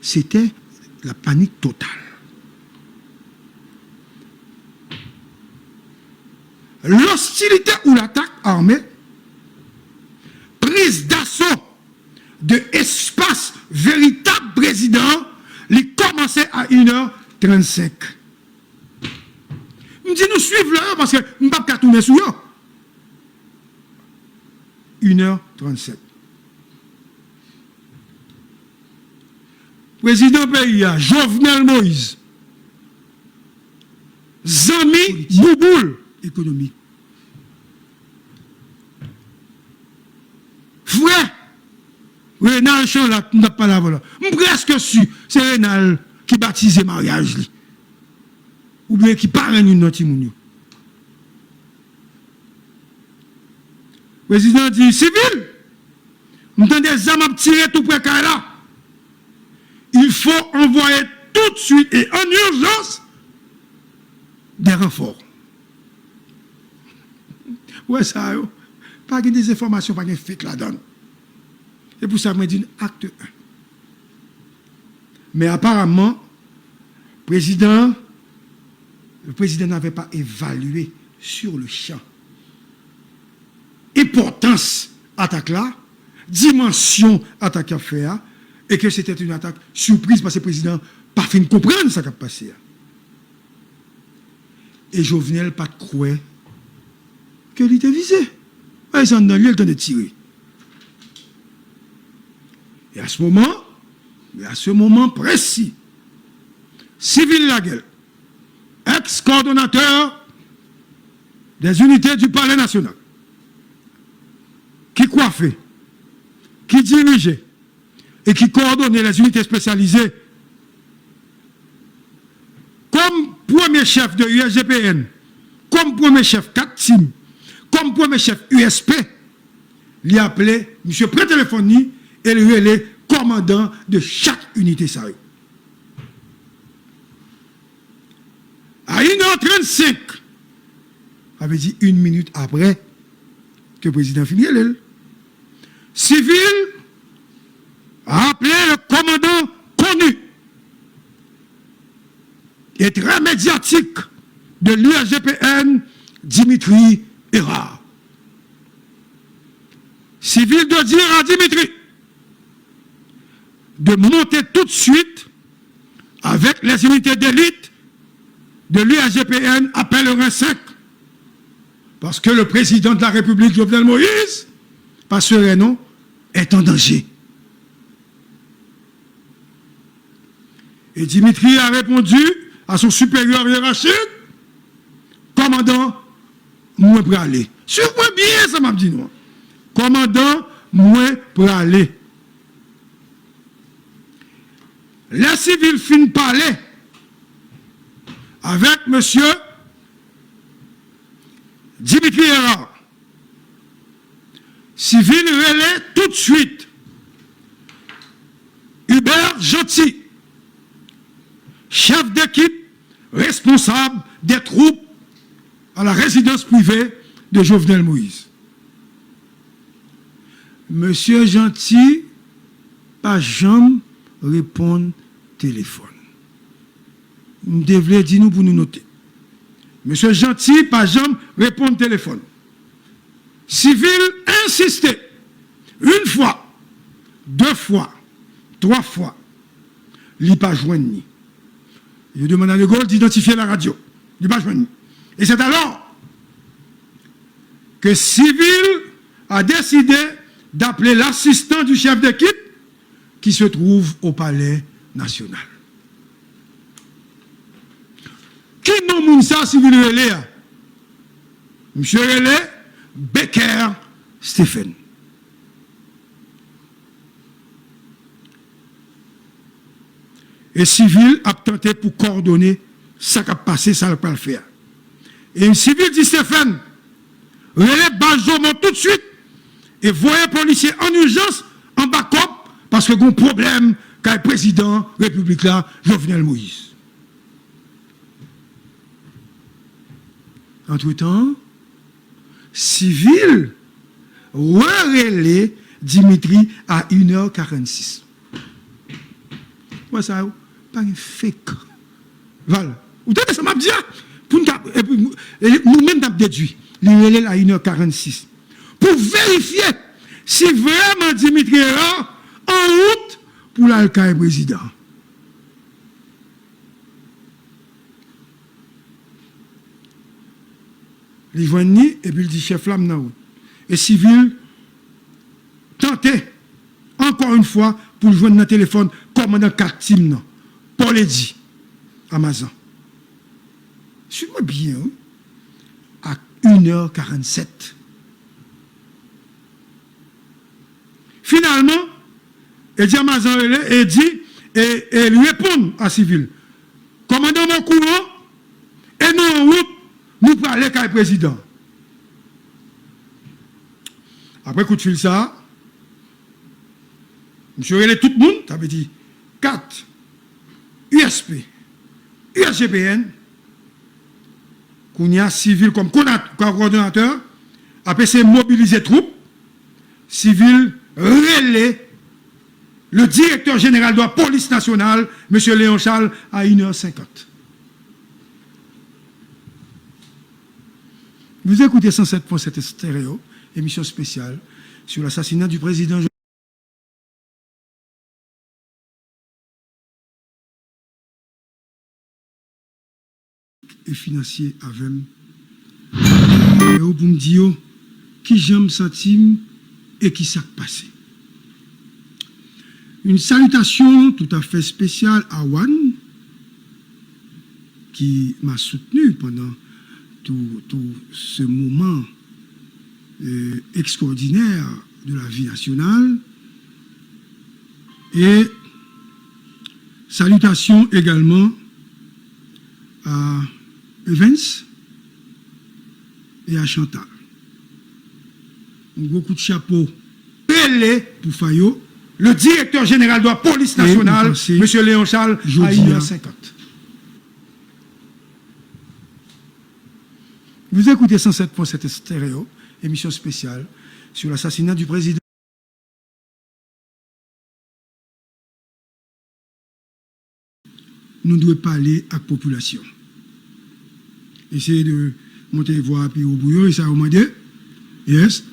c'était la panique totale. L'hostilité ou l'attaque armée, prise d'assaut de espace véritable président, il commençait à 1h35. Je dis nous suivons là parce que nous ne pouvons pas tourner sur eux. 1h37. Président pays, Jovenel Moïse, Zami Bouboul, économique. Frère, Rénal Chanlat, n'a pas la voilà. Presque sûr, c'est Rénal qui baptise le mariage. Ou bien qui parraine une autre moun. Président dit civil, nous avons des armes à tirer tout près de là. Il faut envoyer tout de suite et en urgence des renforts. Ouais, ça, pas des informations, pas de fait là-dedans. Et pour ça, je me dis acte 1. Mais apparemment, le président n'avait pas évalué sur le champ importance attaque là, dimension attaque à faire, et que c'était une attaque surprise parce que le président n'a pas fait comprendre ce qui a passé. Et Jovenel n'a pas croire qu'il était visé. Il s'en a eu le temps de tirer. Et à ce moment précis, Civil Laguel, ex-coordonnateur des unités du Palais national, qui coiffait, qui dirigeait et qui coordonnait les unités spécialisées, comme premier chef de USGPN, comme premier chef 4 TIM, comme premier chef USP, il a appelé M. Pré-Téléphonie et le relais commandant de chaque unité sérieux. À 1h35, avait dit 1 minute après que le président finit l'île. Civil a appelé le commandant connu et très médiatique de l'USGPN, Dimitri Erard. Civil de dire à Dimitri de monter tout de suite avec les unités d'élite de l'USGPN appel au 5. Parce que le président de la République, Jovenel Moïse, pas sereinement, est en danger. Et Dimitri a répondu à son supérieur hiérarchique, commandant, moi pour aller. Sur moi bien, ça m'a dit non. Commandant, moi pour aller. Les civils finissent parler avec monsieur Dimitri Erard. Civil relais tout de suite Hubert Gentil, chef d'équipe responsable des troupes à la résidence privée de Jovenel Moïse. Monsieur Gentil, pas jamais répondre téléphone. Nous devons dire nous pour nous noter. Monsieur Gentil, pas jamais répondre téléphone. Civil insistait 1 fois, 2 fois, 3 fois. Il n'a pas joint ni. Il demande à De Gaulle d'identifier la radio. Il n'a pas joint ni. Et c'est alors que Civil a décidé d'appeler l'assistant du chef d'équipe qui se trouve au Palais national. Qui nomme ça Civil Relais? Monsieur Relais, Becker Stéphane. Et Civil a tenté pour coordonner ça qui a passé, ça ne va pas le faire. Et un civil dit Stéphane, relève Bazomo tout de suite et voyez policier en urgence en backup parce que y a un problème qu'a le président République là, Jovenel Moïse. Entre-temps, Civil relève Dimitri à 1h46. Ouais, ça, pas un fake. Voilà. Vous entendez ça, m'a dit, nous-mêmes, nous avons déduit, l'URL à 1h46. Pour vérifier si vraiment Dimitri est là, en route pour l'Alcaï président. Il voit ni, et puis il dit chef flamme dans route. Et civil, tentez, encore une fois, pour joindre dans le téléphone, commandant 4 teams, Paul Eddy, Amazon. Suis-moi bien, à 1h47. Finalement, Eddy Amazon et dit, et lui répond à civil. Commandant mon courant, et nous en route, nous pour aller avec le président. Après coup de fil ça, monsieur relève tout le monde, ça veut dire 4 USP, USGPN, qu'on y a civil comme coordonnateur, après c'est mobiliser troupes, civil relais le directeur général de la police nationale, M. Léon Charles, à 1h50. Vous écoutez 107.7 stéréo, émission spéciale sur l'assassinat du président et financier AVEM. Et au bout me dire qui j'aime sentim et qui s'est passé. Une salutation tout à fait spéciale à Juan, qui m'a soutenu pendant tout ce moment extraordinaire de la vie nationale. Et salutations également à Evans et à Chantal. Beaucoup de chapeaux pour Fayot, le directeur général de la police nationale, M. Léon Charles, à 1h50. Vous écoutez 107.7 stéréo, émission spéciale sur l'assassinat du président. Nous devons parler à la population. Essayez de monter voir puis au bouillon et ça au moins deux. Yes.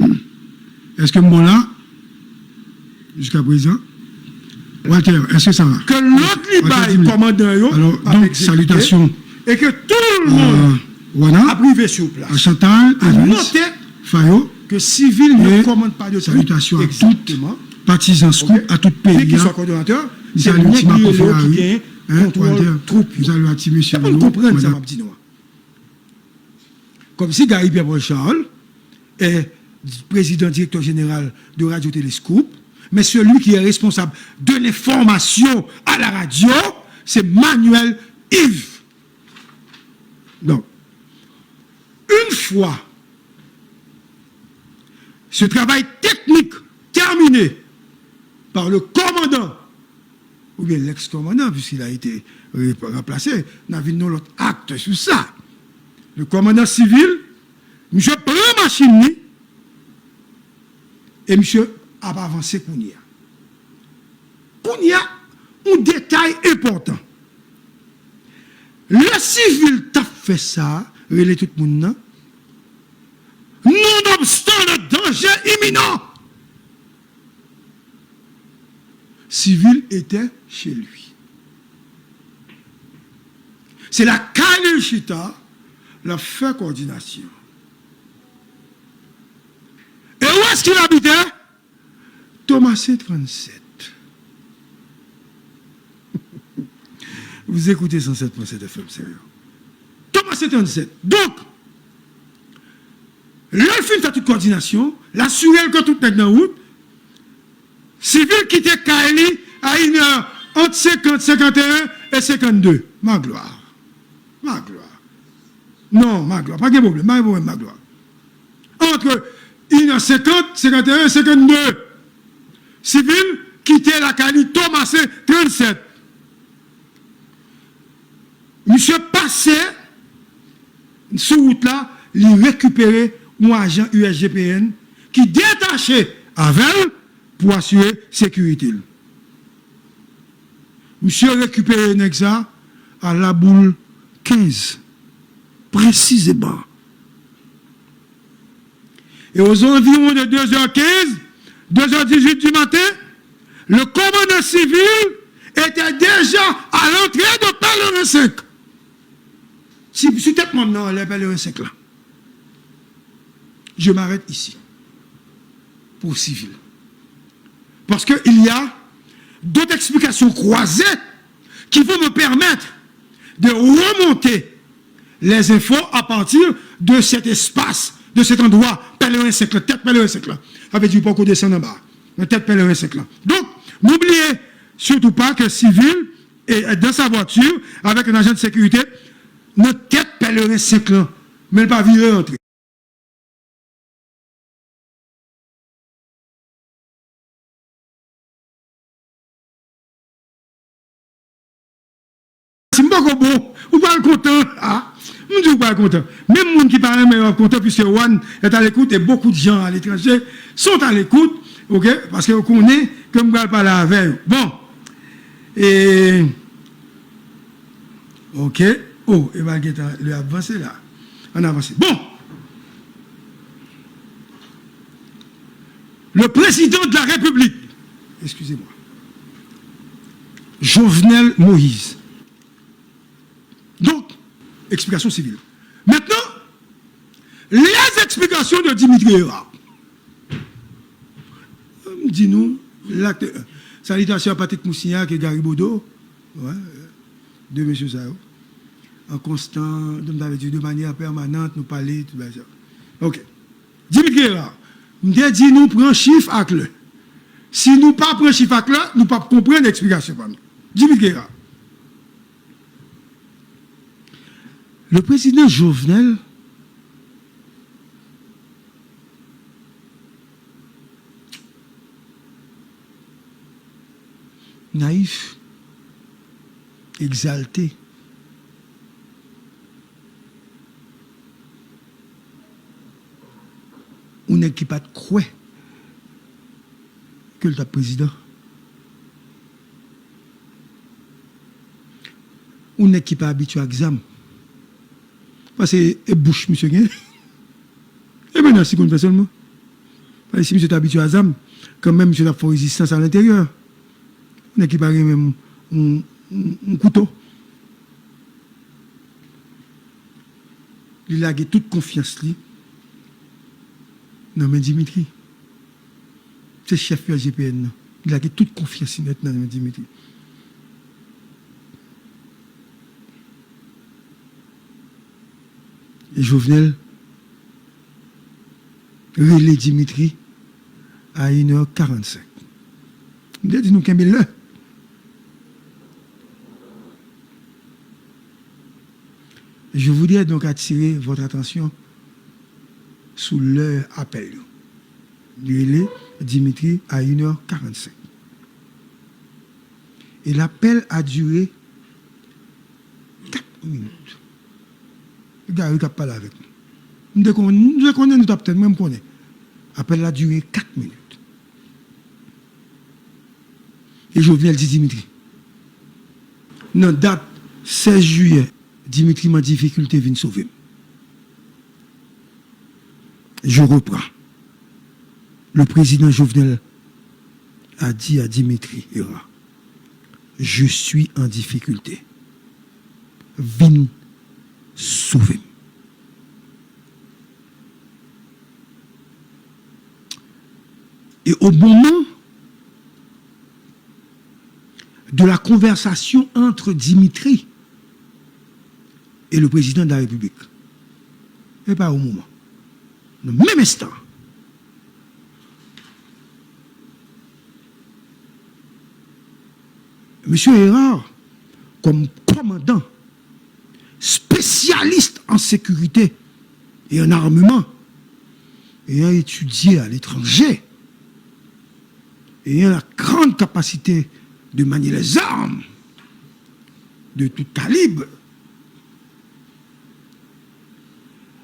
Est-ce que moi là, jusqu'à présent, Walter, est-ce que ça va? Que l'autre libaye commandant, alors, donc, salutations. Et que tout le monde a privé sur place. À Chantal, à noter Fayot, que civil ne commande pas de salutations à toutes, partisans scoop, à tout pays. Qui sont coordonnateurs, c'est le qui gagne contrôle troupe. Vous allez à monsieur. On comprend ça, m'a dit non. Comme si Gary Pierre Charles est président directeur général de Radio Téléscope, mais celui qui est responsable de l'information à la radio, c'est Manuel Yves. Donc, une fois ce travail technique terminé par le commandant, ou bien l'ex-commandant, puisqu'il a été remplacé, n'avait non l'autre acte sur ça. Le commandant civil, monsieur prend machine et monsieur a avancé Kounia. Kounia, un détail important. Le civil t'a fait ça, relais tout le monde, nonobstant le danger imminent. Civil était chez lui. C'est la Khalil Chita, la fait coordination. Et où est-ce qu'il habitait? Thomas C37. Vous écoutez 107.7 FM, sérieux. Thomas C37. Donc, le film fait toute coordination, l'assurer que tout est dans la route, civil qui était Kaili à 1h entre 50, 51 et 52. Ma gloire. Ma gloire. Non, ma gloire. Pas de problème. Pas de problème, ma gloire. Entre 1h50, 51 et 52. Civil quittait la Cali Thomas 37. Monsieur passait sur route là, il récupérait un agent USGPN qui détachait avec elle pour assurer sécurité. monsieur a récupéré Nexa à la boule 15, précisément. Et aux environs de 2h15, 2h18 du matin, le commandant civil était déjà à l'entrée de Pèlerin 5. Si peut-être maintenant, les Pèlerin 5 là. Je m'arrête ici. Pour civil. Parce qu'il y a d'autres explications croisées qui vont me permettre de remonter les infos à partir de cet espace, de cet endroit, Pèlerin 5 là, tête Pèlerin 5 là. Avec du pourquoi descendre en bas. La tête Pèlerin 5 là. Donc, n'oubliez surtout pas que civil est dans sa voiture avec un agent de sécurité, notre tête Pèlerin 5 là, mais elle ne va pas virer entrer. C'est pas bon, vous pas content. Ah, je ne suis pas content. Même les gens qui parlent mais content puisque One est à l'écoute et beaucoup de gens à l'étranger sont à l'écoute, ok, parce que vous connaissez que je ne parle pas la veille. Bon. Et ok. Oh, et bien, le avancé là. On avance. Bon. Le président de la République, excusez-moi, Jovenel Moïse. Donc, explication civile. Maintenant, les explications de Dimitri Erard. Dis-nous, l'acte. Salutations à Patrick Moussignac et Gary Bodo. Ouais, deux messieurs ça. En constant, de manière permanente, nous parler, tout ça. Ok. Dimitri Erard. Nous dit, nous prenons chiffre avec le. Si nous ne pas prenons chiffre avec le, nous ne pas comprendre l'explication. Dimitri Erard. Le président Jovenel naïf, exalté, on n'est pas de croix que le président. On n'est pas habitué à l'examen. Parce que bouche, monsieur Gain. Et maintenant, si on fait seulement. Parce que si monsieur est habitué à ZAM, quand même, monsieur a fait résistance à l'intérieur. On n'est pas même un couteau. Il a toute confiance. Non, mais Dimitri, c'est chef de la GPN. Il a toute confiance maintenant, Dimitri. Et Jovenel relais Dimitri à 1h45. Il dit nous qu'il y a l'heure. Je voudrais donc attirer votre attention sur leur appel. Relais Dimitri à 1h45. Et l'appel a duré 4 minutes. Le gars, il n'a pas parlé avec nous. Nous connaissons, nous peut-être même connaître. L'appel a duré 4 minutes. Et Jovenel dit Dimitri. Non, date 16 juillet, Dimitri m'a difficulté vient sauver. Je reprends. Le président Jovenel a dit à Dimitri Erard, je suis en difficulté. Viens sauver. Et au moment de la conversation entre Dimitri et le président de la République, et pas au moment, le même instant, M. Erard, comme commandant, spécialiste en sécurité et en armement, ayant étudié à l'étranger, ayant la grande capacité de manier les armes de tout calibre,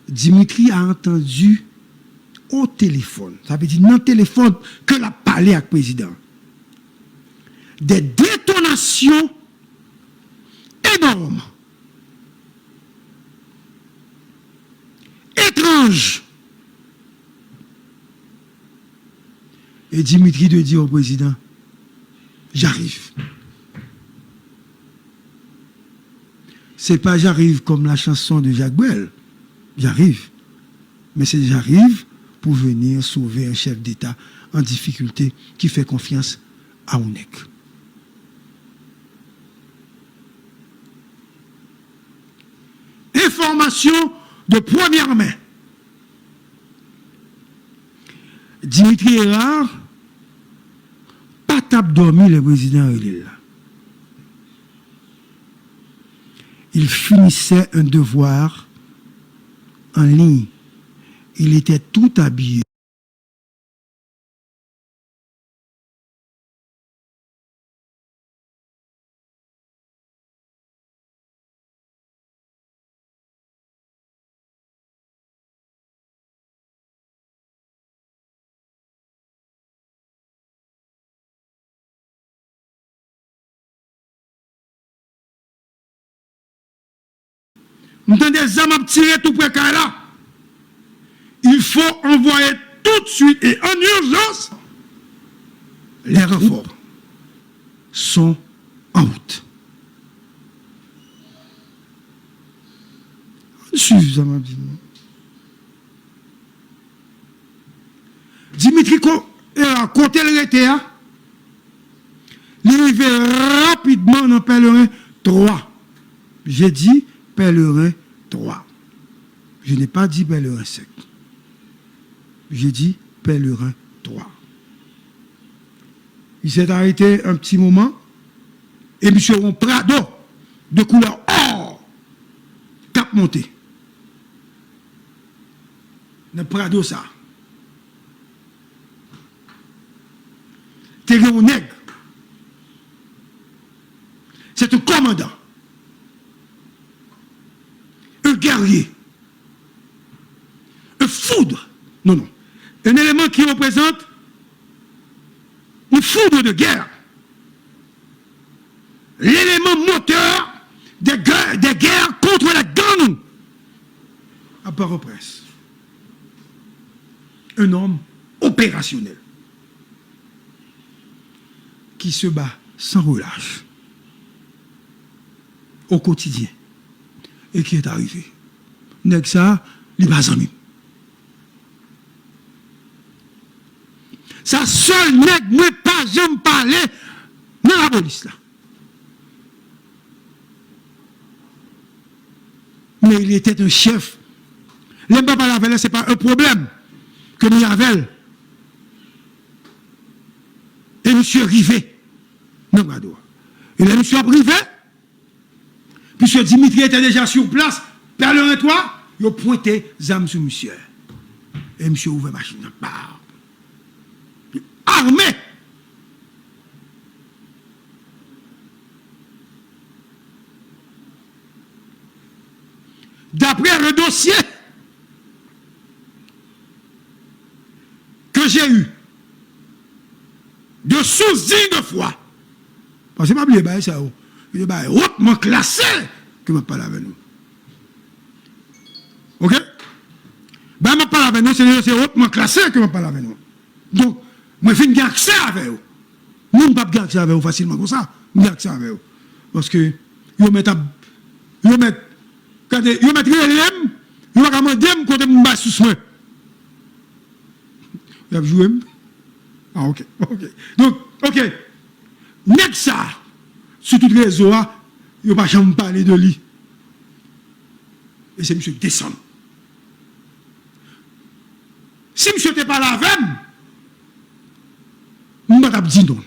Dimitri a entendu au téléphone, ça veut dire dans le téléphone que l'a parlé avec le président, des détonations énorme, étrange. Et Dimitri de dire au président, j'arrive. C'est pas j'arrive comme la chanson de Jacques Brel. J'arrive. Mais c'est j'arrive pour venir sauver un chef d'État en difficulté qui fait confiance à UNEC. Information de première main. Dimitri Erard, pas tape dormi le président Relil. Il finissait un devoir en ligne. Il était tout habillé. Nous avons des armes à tirer tout près de là. Il faut envoyer tout de suite et en urgence les renforts sont en route. Suffisamment dit. Dimitri a compté le RTA. Il est arrivé rapidement dans Pèlerin 3. J'ai dit Pèlerin 3. Je n'ai pas dit Pèlerin 5. J'ai dit Pèlerin 3. Il s'est arrêté un petit moment et M. un Prado de couleur or cap monté. Le Prado ça. T'es un nègre. C'est un commandant. Un guerrier. Un foudre. Non, non. Un élément qui représente une foudre de guerre. L'élément moteur des guerres contre la gang. À Port-au-Prince. Un homme opérationnel. Qui se bat sans relâche. Au quotidien. Et qui est arrivé. Nèg ça, li pas ami. Ça seul nèg ne pas jamais parler dans la police là. Mais il était un chef. Les pas parler avec c'est pas un problème que nous avons. Et monsieur Rivet. Non, et là, monsieur Rivet. Puisque Dimitri était déjà sur place, Pèlerin 3, il a pointé zam sur monsieur. Et monsieur ouvert machine. Armé. D'après le dossier que j'ai eu de sous-digne de foi, parce que je ne sais pas ça. Il est hautement classé que je parle avec nous. Ok? Ben, je parle avec nous, c'est hautement classé que je parle avec nous. Donc, je vais faire accès avec vous. Nous ne pouvons pas accès avec vous facilement comme ça. Je vais accès avec vous. Parce que, ils mettent l'ELM, ils vont demander quand je me sous moi. Vous avez joué? Ah, ok. Donc, ok. N'est-ce ça? Sur tout le réseau, il ne va pas jamais parler de lui. Et c'est M. descend. Si M. n'était pas là avec, je ne vais pas dire non.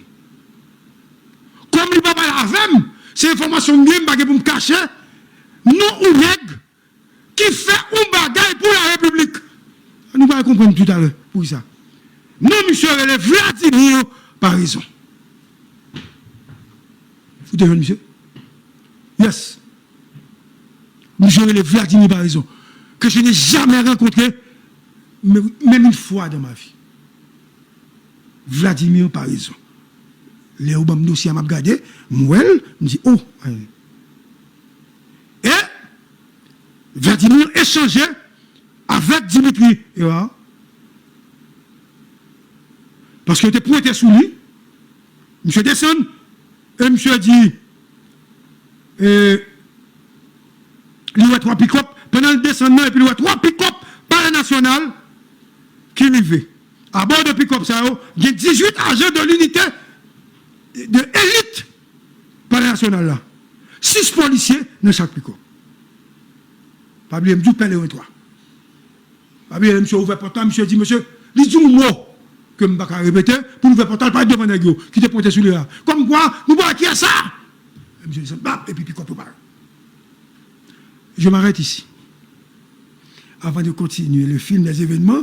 Comme il ne va pas là avec, c'est l'information que je vais pour me cacher. Nous, ou nègre, qui fait un bagage pour la République. Nous allons comprendre tout à l'heure pour ça. Non, monsieur, elle est Vladimir par raison. Vous devez, monsieur? Yes. Monsieur, elle est Vladimir par raison. Que je n'ai jamais rencontré, même une fois dans ma vie. Vladimir par raison. Les Obama dossier m'a regardé, moi, me dit, oh, Vladimir échangeait avec Dimitri. Parce que était pointé sous lui. Monsieur descend et monsieur dit il y a 3 pick-up pendant le descendant et puis il y a 3 pick-up par la nationale qui arrivaient. À bord de pick-up, il y a 18 agents de l'unité de élite par la nationale là. 6 policiers dans chaque pick-up. Pas oublier, je parle de 3. Pas oublier, monsieur ouvert portal, monsieur dit, monsieur, dis un mot que je ne vais pas répéter pour ouvrir portal, pas devant les gars qui te pointé sur le là. Comme quoi, nous voyons qui a ça. Monsieur dit, et puis pick-up part. Je m'arrête ici. Avant de continuer le film des événements,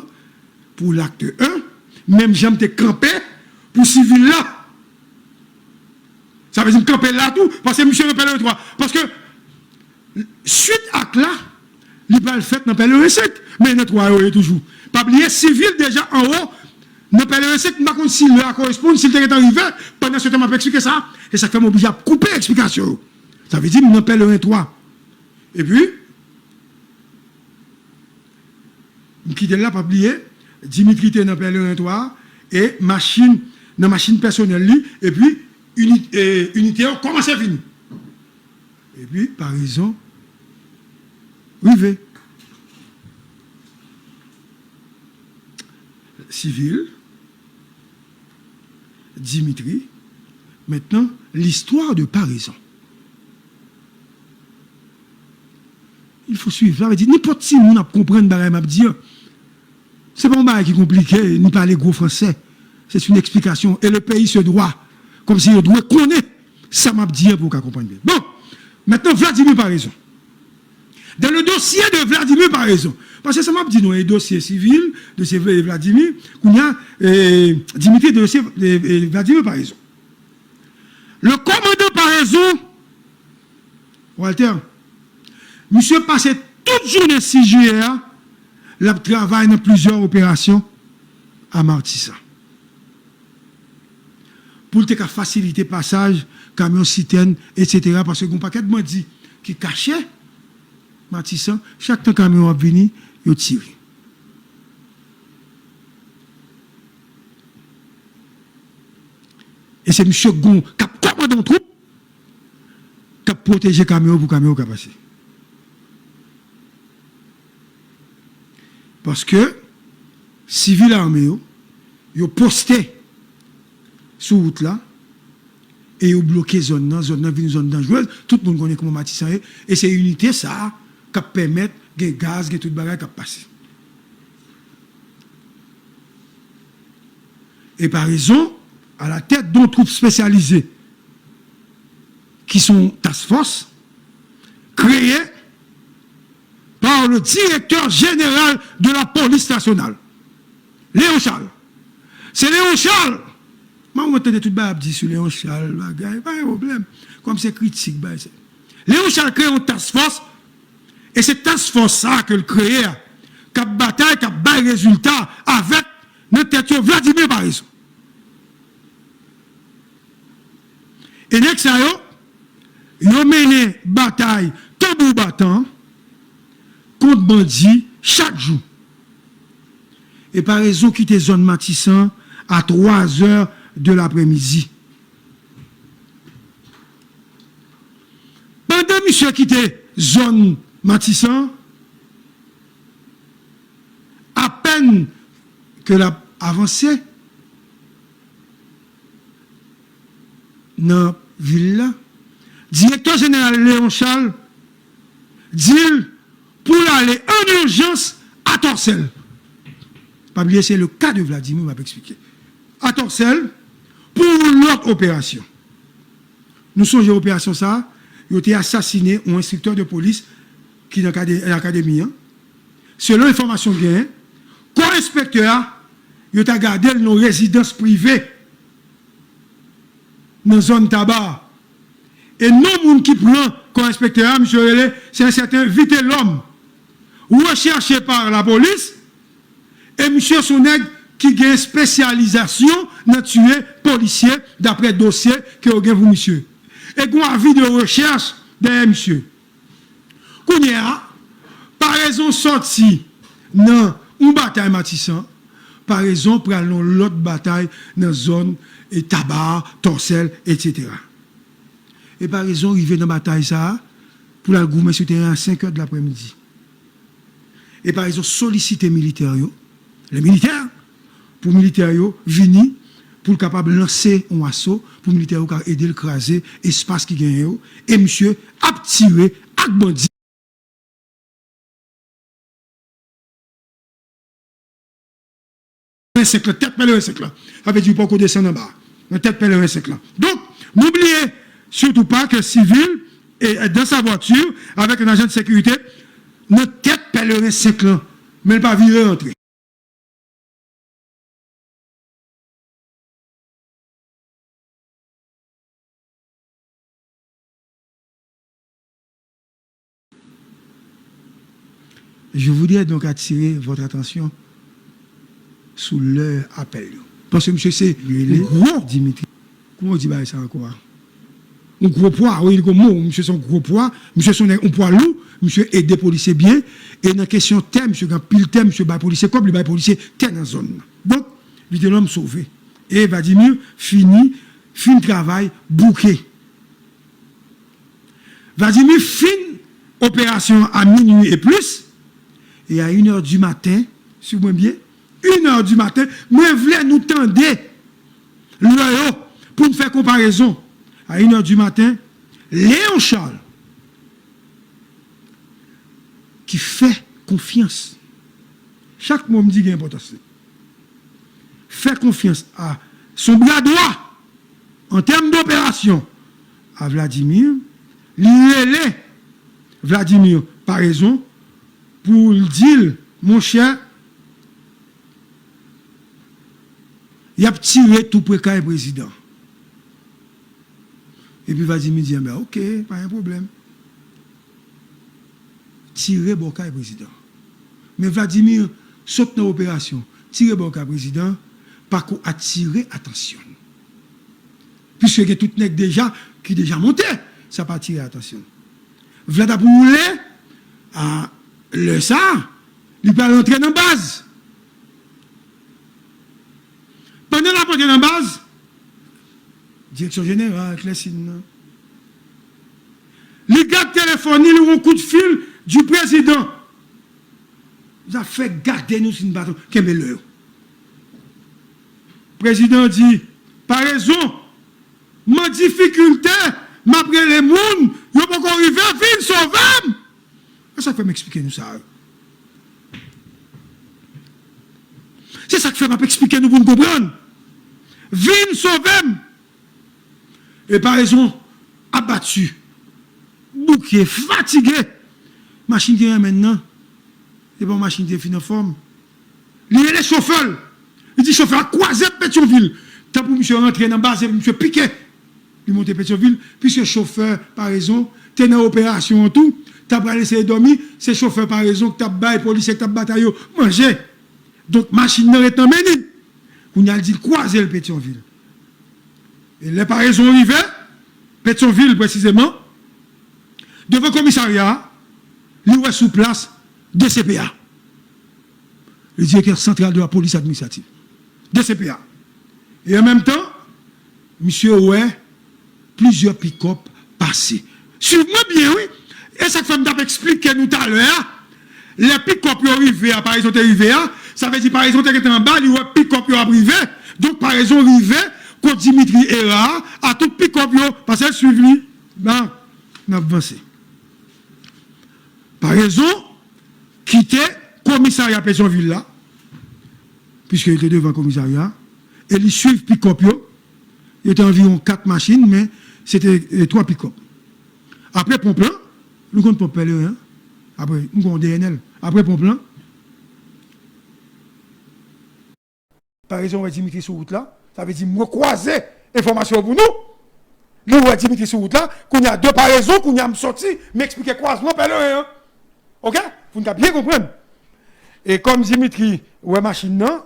pour l'acte 1, même j'aime te camper pour civil là. Ça veut dire camper là tout, parce que monsieur rappelle le 3. Parce que, suite à là, il va le faire dans le recette, mais il y a 3 toujours. Pas oublier, civil déjà en haut, dans le recette, je ne sais pas si le correspond, s'il est arrivé, pendant ce temps, je vais expliquer ça, et ça fait m'obliger à couper l'explication. Ça veut dire, je n'appelle le 3. Et puis, je quitte là, pas oublier, Dimitri était dans le 3, et machine, dans machine personnelle, et puis, unité, comment c'est fini? Et puis, par raison, rivé. Civil, Dimitri, maintenant, l'histoire de paraison. Il faut suivre. Ça veut dire, n'importe qui n'a pas compris ce que je dire. Ce n'est pas un bail qui est compliqué, ni parler gros français. C'est une explication. Et le pays se doit, comme si le doit connaître ça m'a dit pour qu'on comprenne bien. Bon, maintenant, Vladimir Paraison. Dans le dossier de Vladimir Paraison, parce que ça m'a dit, nous, un dossier civil de Vladimir, qu'on y a Dimitri de Vladimir Paraison. Le commandant Paraison, Walter, monsieur passait toute journée 6 juillet, il travaille dans plusieurs opérations à Martissa. Pour te faciliter le passage, camion citerne, etc. Parce que un paquet de bandits qui cachaient Martissa, chaque temps camion a venu, il a tiré. Et c'est M. Gon qui a commandé une troupe, qui a protégé le camion pour le camion qui a passé. Parce que, civil armé, ils ont posté sur route là, et ils ont bloqué zone là, une zone dangereuse, tout le monde connaît comment Matissa est, et c'est une unité ça, qui permet de gaz, de tout le bagage qui passe. Et par raison, à la tête d'autres troupes spécialisées, qui sont task force, créées par le directeur général de la police nationale, Léon Charles. C'est Léon Charles. Moi, on entend tout le monde dire sur Léon Charles, pas de problème. Comme c'est critique. Léon Charles crée une task force, et c'est task force ça que le crée, qui a bataille, qui a bas résultat avec notre tête Vladimir Paraison. Et next ils ont mené bataille tambour battant contre bandits chaque jour. Et par raison quitter zone Matissan à 3 heures de l'après-midi. Pendant monsieur quitté zone Matissan, à peine que l'a avancé dans la ville là, directeur général Léon Charles dit pour aller en urgence à Torcelles. Pas oublier, c'est le cas de Vladimir, m'a expliqué. À Torcelles, pour l'autre opération. Nous sommes en opération ça, il a été assassiné un instructeur de police qui est dans l'académie. Selon l'information gagnée, co-inspecteur, il a gardé nos résidences privées dans la zone tabac. Et non, moun qui prend comme inspecteur, monsieur Relais, c'est un certain Vite l'homme, recherché par la police, et monsieur Soneg qui a une spécialisation dans tuer policiers d'après dossier que vous avez vous, monsieur. Et qu'on a avis de recherche derrière monsieur. Qu'on y a, Par raison sorti dans une bataille Matissan, par raison pour aller dans l'autre bataille dans la zone et tabac, torsel, etc. Et par raison, arriver dans la bataille ça, pour la gouverner sur le terrain à 5 h de l'après-midi. Et par raison, solliciter les militaires, pour les militaires venir, pour capable lancer un assaut, pour les militaires aider à craser l'espace qui gagne, et monsieur a tiré à bandit. Tête pèlerin sec là. Ça veut dire pas qu'on descend en bas. Une tête pèlerin sec là. Donc, n'oubliez surtout pas que civil est dans sa voiture avec un agent de sécurité, notre tête pèlerin sec là, mais elle pas virer rentrer. Je voudrais donc attirer votre attention sous leur appel. Parce que monsieur, c'est gros, Dimitri. Comment on dit ça encore? Un gros poids, oui, monsieur, son gros poids, monsieur, son un poids lourd, monsieur, aide les policiers bien. Et dans la question thème, monsieur, quand pile thème, monsieur, les policiers, comme les policiers, t'es dans la zone. Donc, vite l'homme sauvé. Et Vladimir, fin travail, bouquet. Vladimir, fin opération à minuit et plus. Et à 1 h du matin, si vous voyez bien, 1 h du matin, moi, je voulais nous tendre l'oeil pour nous faire comparaison. À 1 h du matin, Léon Charles, qui fait confiance, chaque mot me dit qu'il y a importance, fait confiance à son bras droit en termes d'opération à Vladimir, l'élève Vladimir, par raison, pour le dire, mon cher, il a tiré tout près le président. Et puis Vladimir dit, ben, ok, pas un problème. Tirer bon le président. Mais Vladimir saute dans l'opération, tirer bon le président, par contre, attirer attention. Puisque il y a tout nègre déjà qui déjà monté, ça n'a pas attiré attention. Vladimir Boulé, à le ça, il peut rentrer dans la base. Pendant la rentrée dans la base, direction générale, Clessine, les gars téléphoniques, ils ont un coup de fil du président. Ils ont fait garder nous sur une bâton. Quel est l'heure? Le président dit, par raison, ma difficulté, m'après les mouns, ils n'ont pas encore arrivé à venir sauver. Ça fait m'expliquer nous ça. C'est ça que fait m'expliquer nous pour nous comprendre. Vin sauver. Et par raison, abattu, bouqué, fatigué. Machine qui est maintenant, c'est pas une machine qui est en forme. Il est les chauffeurs. Il dit chauffeur, croisé Pétionville. Tant pour monsieur rentrer dans la base, monsieur piqué. Il monte Pétionville, puisque chauffeur, par raison, tu es dans l'opération en tout. Tu as laissé dormir, c'est chauffeur par raison que tu as baillé, policier, que tu as bataillé, manger. Donc, machine n'est pas menée. On a dit croiser le Pétionville. Et les par raison arrivées, Pétionville précisément, devant le commissariat, il est sous place DCPA, le directeur central de la police administrative. DCPA. Et en même temps, monsieur ouais, plusieurs pick-up passés. Suivez-moi bien, oui. Et ça fait m'expliquer nous tout à l'heure, les pick-up qui arrivent, par exemple, ça veut dire par exemple, qui est en bas, il y a pick-up qui arrivé. Donc, par exemple, arrivé, quand Dimitri Era, à tout pick-up, parce qu'elle suit lui, ben, on a avancé. Par exemple, quitter le commissariat Pétionville là, puisqu'il était devant le commissariat, et ils suivent pick-up, il y était environ 4 machines, mais c'était 3 pick-up. Après Pomplan, nous comptons Pomplan, hein? Après, nous comptons DNL. Après Pomplan, par exemple, on va Dimitri sur route là, ça veut dire, moi croiser information pour nous. Nous, on va Dimitri sur route là, qu'on y a deux par raison, qu'on y a sorti, m'expliquer croisement, pèlerin, hein? Ok? Vous n'avez bien compris. Et comme Dimitri, ouais, machine non,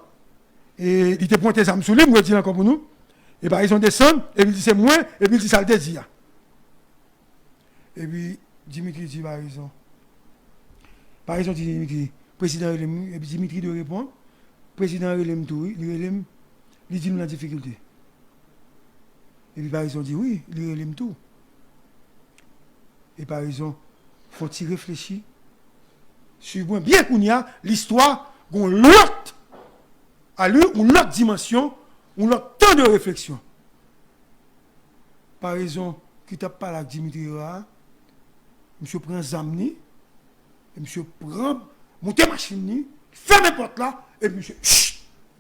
et il était pointé ça me soulève, moi, dit encore pour nous. Et par exemple, descend, et puis il dit c'est moi, et puis il dit ça le désir. Et puis, Dimitri dit, par exemple, Par exemple, Dimitri, président Relem, et puis Dimitri de répondre, président Relem tout, il dit nous la difficulté. Et puis par exemple, dit oui, il Relem tout. Et par exemple, faut-il réfléchir sur bien qu'on y a l'histoire, qu'on l'autre allure, ou l'autre dimension, ou l'autre temps de réflexion. Par exemple, qui t'a pas avec Dimitri Ra, monsieur prend Zamni, et monsieur prend, monter machine, ferme la porte là, et puis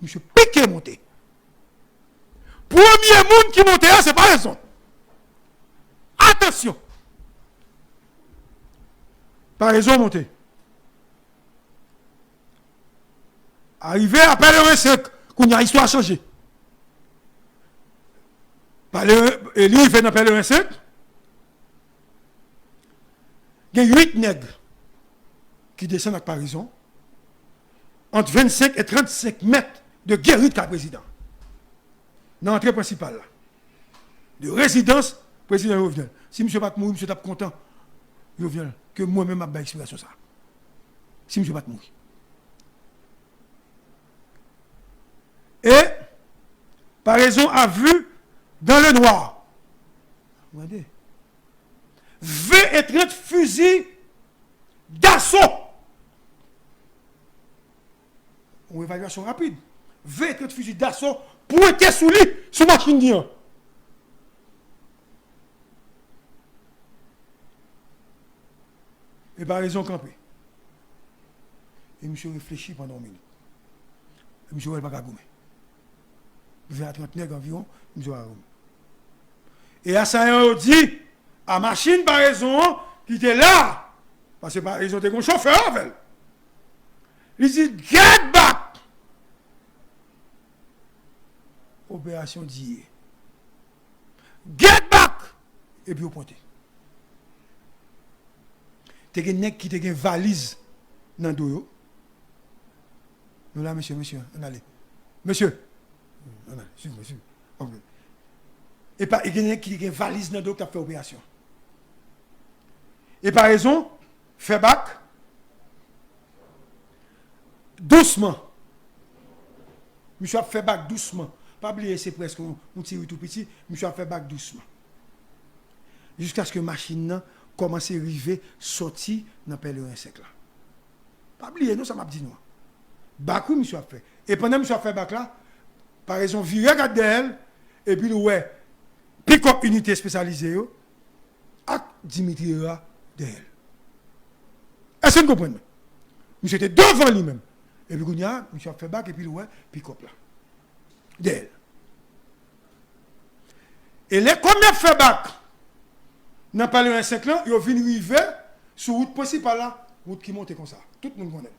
monsieur piqué monter. Premier monde qui monte là, c'est pas raison. Attention. Par raison monter. Arrivé à Pèlerin 5, qu'on a histoire changé. Et lui, il fait dans Pèlerin 5. Il y a 8 nègres qui descendent avec Parison entre 25 et 35 mètres de guérite qu'a président. Dans l'entrée principale là. De résidence, président Jovenel. Si M. Pat mourir, M. tape content, Jovenel, que moi-même j'ai explication ça. Si M. Pat mourir. Et, par raison, a vu dans le noir. Regardez. 20 et 30 fusils d'assaut. Une évaluation rapide. 20 et 30 fusils d'assaut pointés sous lui, sous machine d'Ian. Et par raison campé. Et monsieur réfléchit pendant une minute. Et monsieur ne va pas gommer. 20 à 30 nègres environ, monsieur va gommer. Et à ça, on dit, à machine par raison, qui était là, parce que par raison, t'es un chauffeur avec. Il dit, get back! Opération d'hier. Get back! Et puis, au pointé. T'es un nègre qui te une valise dans le dos. Nous là, monsieur, on allait. Monsieur, on allait, monsieur. Okay. Et par il y a un nègre qui a une valise dans le dos qui a fait opération. Et par raison, fait bac doucement. Monsieur a fait bac doucement. Pas oublier, c'est presque un petit tout petit. Monsieur a fait bac doucement. Jusqu'à ce que la machine commence à arriver, sortir dans le pèlerin sec là. Pas oublier, non, ça m'a dit non. Bac, oui, monsieur a fait. Et pendant que monsieur a fait bac là, par raison, virer regarde d'elle, et puis ouais, pick-up unité spécialisée, avec Dimitri Ra d'elle. Est-ce que vous comprenez? Monsieur était devant lui-même. Et puis, monsieur a fait bac, et puis ouais, pick-up là. D'elle. Et les combien fait bac? Dans le pèlerin sec là, ils viennent arriver sur la route principale là, route qui monte comme ça. Tout le monde connaît.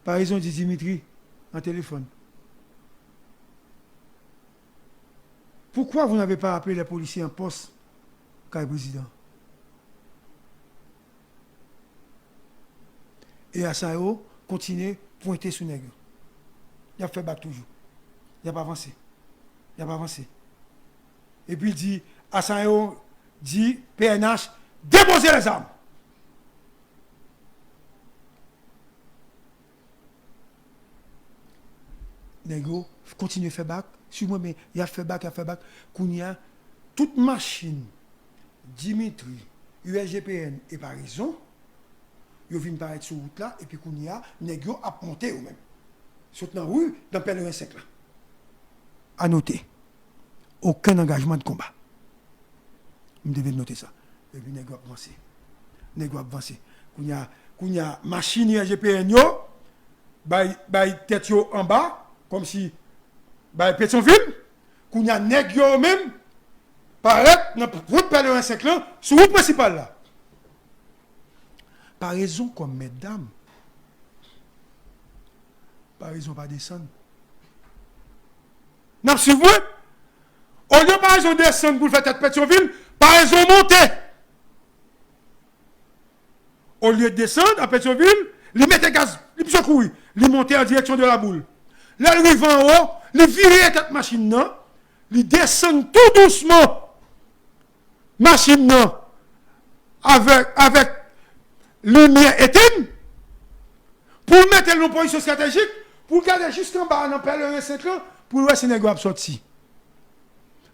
Par exemple, dit Dimitri, en téléphone. Pourquoi vous n'avez pas appelé les policiers en poste quand le président? Et à ça, continue pointer sur nègre. Il a fait bac toujours. Il n'a pas avancé. Et puis il dit, à ça, dit, PNH, déposez les armes. Nègre, continue à faire bac. Sur moi, mais il a fait bac. Qu'on y a toute machine, Dimitri, USGPN et Parison, ils viennent paraître sur route là, et puis qu'on y a, nègre a monté eux-mêmes. Surtout dans la rue, dans le pèlerin sec là. À noter, aucun engagement de combat. Vous devez noter ça. Et puis nègre a avancé. Qu'on y a machine USGPN yo, bay tête yo en bas, comme si bay Pétionville, qu'on y a nègre eux-mêmes, paraître dans la route pèlerin sec là, sur route principale là. Par raison comme mesdames, par raison pas descendre. Non, c'est vrai. Au lieu par raison descendre pour faire tête Pétionville, par raison monter. Au lieu de descendre à Pétionville, il mettait gaz, il peut courir, il montait en direction de la boule. Là, il arrive en haut, il vire cette machine, non? Il descend tout doucement. machine non, avec lumière éteinte, pour mettre le position stratégique, pour garder jusqu'en bas dans le pèlerin 5 ans, pour voir si les gars sorti.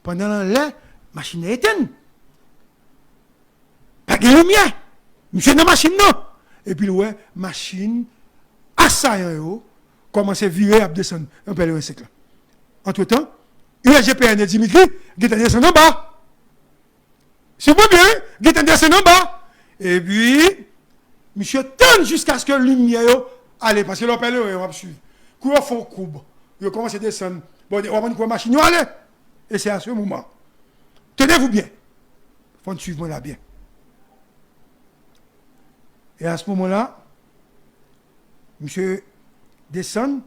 Pendant la machine est éteinte. Pas de lumière. Monsieur dans la machine non. Et puis ouais, machine assaillant commence à virer à descendre dans le pèlerin 5 ans. Entre-temps, USGPN et Dimitri, qui est descendu en bas. C'est pas bien, qui est descendu en bas. Et puis, monsieur tente jusqu'à ce que la lumière allait, parce que l'appel on va suivre. Quand ils font courbe, ils commencent à descendre. Bon, on va dire que la machine allait. Et c'est à ce moment. Tenez-vous bien. Il faut suivre moi là bien. Et à ce moment-là, monsieur descend,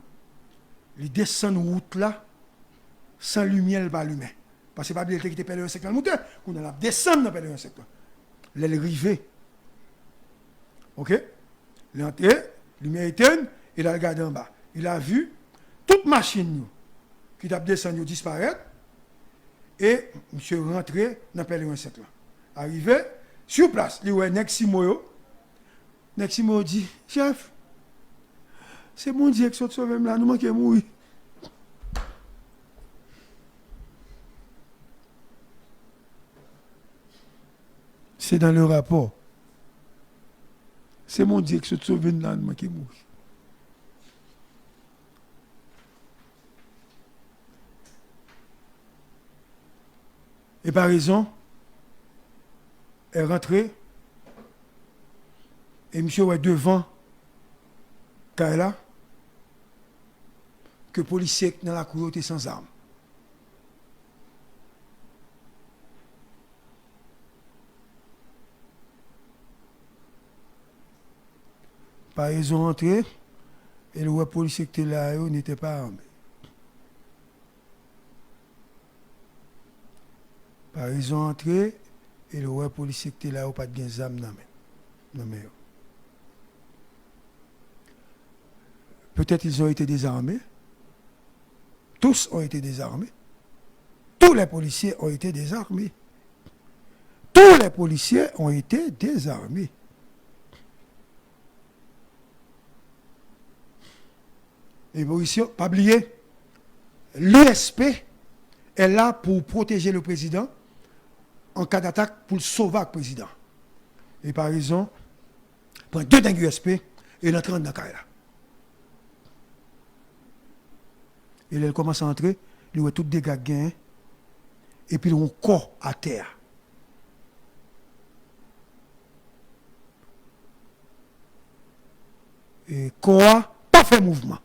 il descend route là, sans lumière pas allumée. Parce que pas bien qui était pèlerin secteur moteur, qu'on a descendre dans pèlerin secteur. L'aile rivée. OK? L'entrée, lumière éteinte, il a regardé en bas. Il a vu toute machine qui a descendu disparaître et monsieur rentré dans pèlerin secteur. Arrivé sur place, il voit Neximo. Neximo dit, chef, c'est mon Dieu qui s'est sauvé là, nous manquons mourir. C'est dans le rapport. C'est mon Dieu qui s'est sauvé là, nous manquons mourir. Et par raison, elle est rentrée. Et monsieur est devant Kaila, que le policier dans la cour était sans armes. Par ils ont entré, et le policier qui était là n'était pas armé. Par ils ont entré, et le policier qui était là pas de armes non mais. Peut-être ils ont été désarmés. Tous ont été désarmés. Tous les policiers ont été désarmés. Tous les policiers ont été désarmés. Et vous ici, pas oublier, l'USP est là pour protéger le président en cas d'attaque pour sauver le président. Et par exemple, prend 2 dingues USP et l'entrée dans le cas là. Et là, il commence à entrer, il voit tout dégâts gains, et puis il a un corps à terre. Et corps, pas fait mouvement.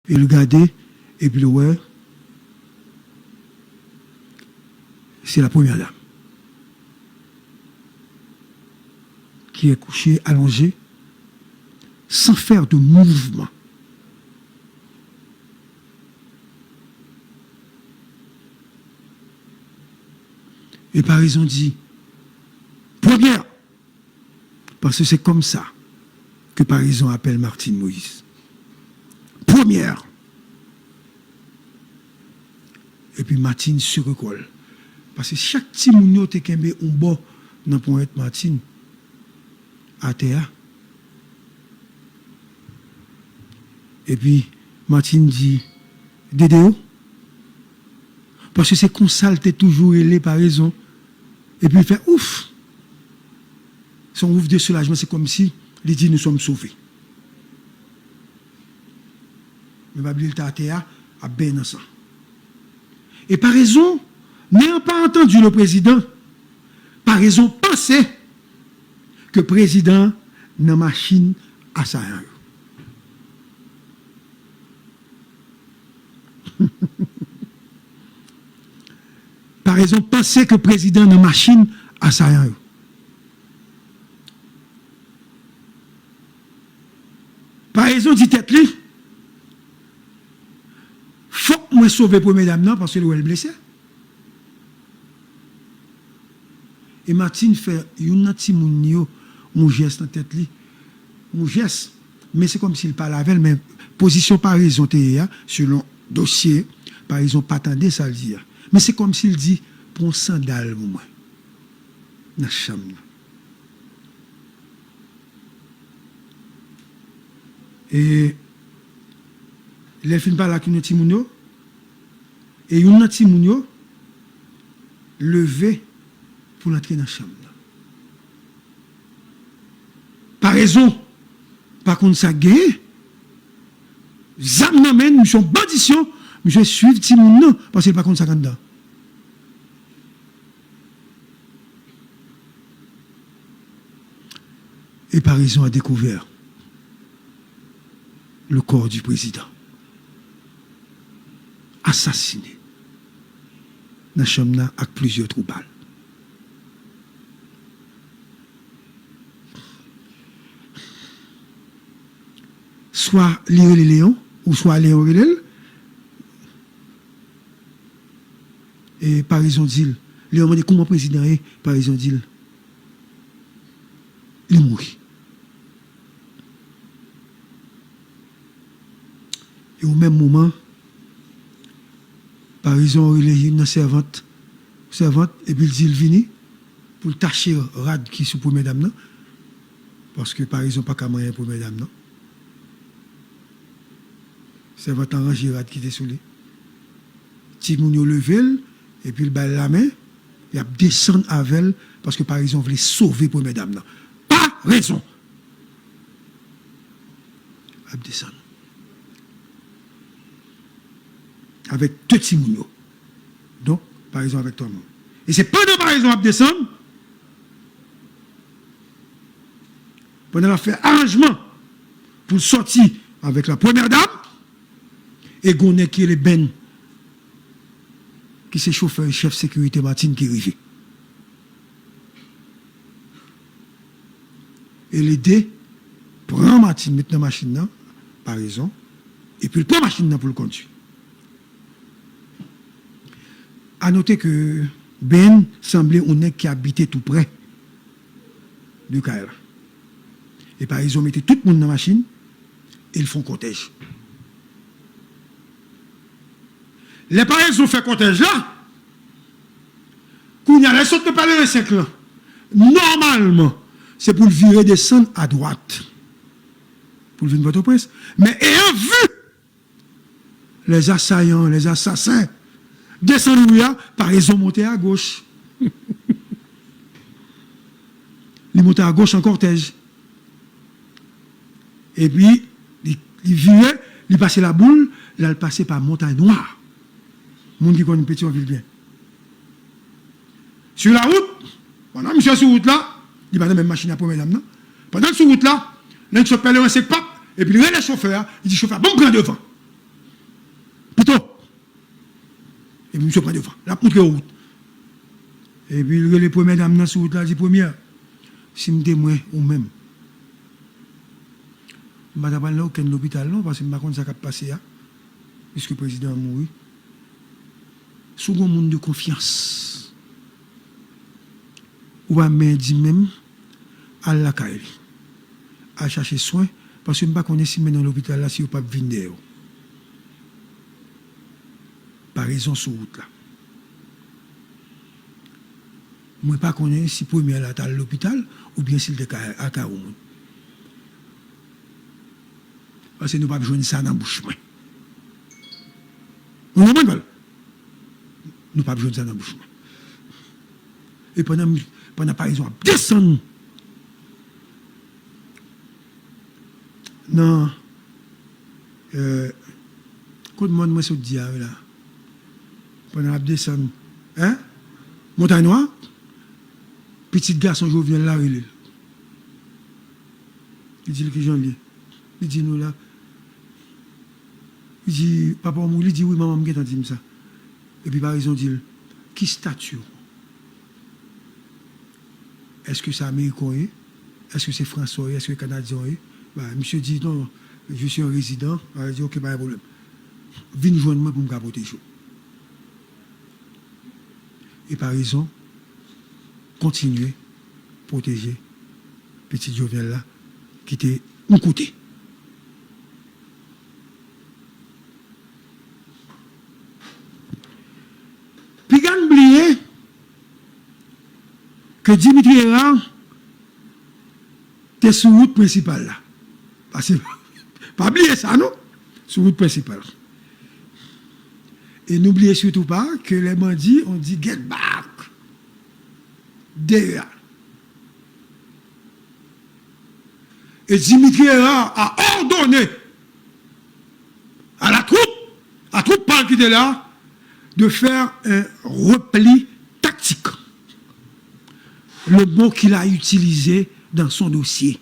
Il regardait, et puis il voit, c'est la première dame qui est couchée, allongée, sans faire de mouvement. Et par exemple dit, première, parce que c'est comme ça que par exemple appelle Martine Moïse. Première. Et puis Martine se recolle. Parce que chaque petit mounio te kembe un bon dans pour être Martine à terre. Et puis Martine dit, Dédéo, parce que c'est comme ça, t'es toujours ailé par raison. Et puis il fait ouf. Son ouf de soulagement, c'est comme si il dit nous sommes sauvés. Mais Babylone t'a terre à ben ensemble. Et par raison, n'ayant pas entendu le président, par raison penser que le président n'a machine à ça. Par raison penser que le président n'a machine à ça. Par raison dit tête lui, faut que moi sauver première dame non parce que elle est blessée. Et Martine fait une petit mounio mon geste en tête lui. Mon geste mais c'est comme s'il parlait avec elle mais position par raison selon dossier par exemple pas attendre ça le dire. Mais c'est comme s'il dit, prends sandal pour moi. Dans la chambre. Et les films par là qui nous timounio, et yon nan timounio, levé pour entrer dans la chambre. Par raison, par contre, ça gagne, zam n'amène, nous sommes bandition, nous suivons timoun parce que par contre, ça gagne dedans. Et par raison a découvert le corps du président assassiné dans la chambre avec plusieurs trous balles. Soit lire les Léons, ou soit Léon Relel, et par raison d'il, Léon m'a dit comment le président est, par raison d'il, il mourit. Et au même moment, par raison, il est une servante, et puis il dit, il vient pour tâcher rad qui sous première dame, parce que par raison, pas qu'à moyen première dame, non. Servante arrangé rad qui était sous lui. Timoun yo levé, et puis il bat la main, il a descendu avec elle, parce que par raison, il voulait sauver première dame, non. Pas raison. Il a descendu. Avec deux timounio. Donc, par exemple, avec toi-même. Et c'est pendant par exemple à descendre, pendant la fait arrangement pour sortir avec la première dame, et Gonnet qui est le Ben, qui c'est chauffeur et chef sécurité Martine qui arrive. Et l'aider, prend Martine, mettre dans la machine, par raison, et puis il prend la machine pour le conduire. À noter que Ben semblait un nègre qui habitait tout près de Kaila. Et par exemple, ils mettaient tout le monde dans la machine et ils font cortège. Les parents ont fait cortège là. Quand il y a les autres parler de 5 ans, normalement, c'est pour le virer descendre à droite. Pour le venir votre prince. Mais ayant vu les assaillants, les assassins, descendre par raison monter à gauche. Il montait à gauche en cortège. Et puis, il virait, il passait la boule, là, il passait par Montagne Noire. Monde qui connaît une petite ville bien. Sur la route, pendant que monsieur sur route là, il va dans la même machine à première dame. Pendant que sur route là, il se pèle un sec pape, et puis il le chauffeur, il dit chauffeur, bon, prends devant. Plutôt. Et puis, je prends devant. La poutre route. Et puis, les premières dames dans la route, là, dit première, si je suis moi ou même, je ne vais pas aller à l'hôpital, non, parce que je ne sais pas ce qui a passé, puisque le président a mouru. Sous un monde de confiance, ou à me dire même, à la caille, à chercher soin, parce que je ne sais pas si je suis dans l'hôpital, là, si vous ne pouvez pas venir. Par raison sur route là. Moi pas connais si premier là à l'hôpital ou bien s'il était à Karoumoun. Parce que nous pas besoin de ça dans la bouche. Nous pas besoin de ça dans la bouche. Et pendant par exemple descendre. Non. Quand monde moi se dit là. Pendant la descente, hein? Montagne Noire, petit garçon Jovenel là, il dit que j'en lis. Il dit nous là. Il dit, papa, il dit oui, maman, je dit ça. Et puis par exemple, il dit, qui statue? Est-ce que c'est américain? Est-ce que c'est français? Est-ce que c'est canadien? Monsieur dit non, je suis un résident. Il dit ok, pas de problème. Viens joindre moi pour me protéger. Et par raison, continuer, protéger petit Jovenel là, qui était un côté. que Dimitri Erard était sur route principale là. Parce que, pas oublier ça, non? Sur route principale. Et n'oubliez surtout pas que les bandits ont dit get back. Derrière. Et Dimitri Erard a ordonné à la troupe qui était là, de faire un repli tactique. Le mot qu'il a utilisé dans son dossier.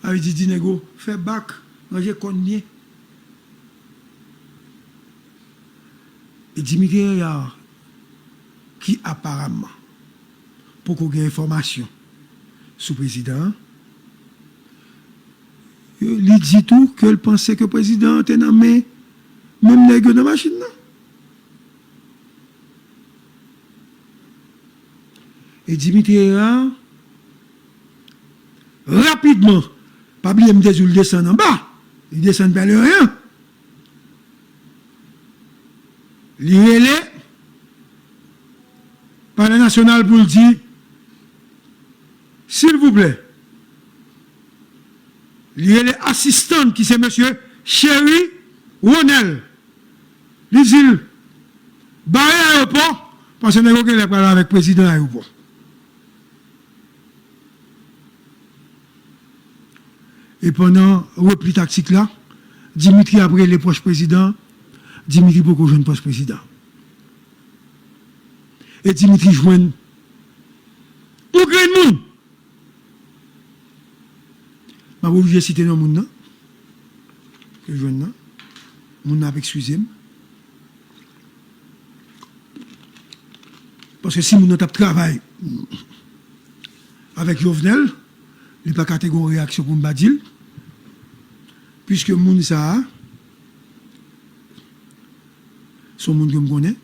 Il a dit, Dinego, fais bac, j'ai connu. Et Dimitri Erard, qui apparemment, pour qu'on ait information sur le président, il dit tout qu'elle pensait que le président était nommé, même les gars dans la machine. Et Dimitri Erard, rapidement, pas oublier me dire il descend en bas, il descend vers le rien. Il est par la nationale pour le dire, s'il vous plaît, il est assistant qui c'est monsieur Chéri Ronel. Il dit, barré aéroport, parce que nous avons parlé avec le président de l'aéroport. Et pendant le repli tactique là, Dimitri après les proches présidents, Dimitri beaucoup jeune poste président. Et Dimitri joint au grand monde. Je vais obligé de citer nos monde que je joigne. Mon n'a excusé. Parce que si mon a travaillé avec Jovenel, il n'y a pas catégorie réaction pour me dire. Puisque moun ça, son monde que je connais,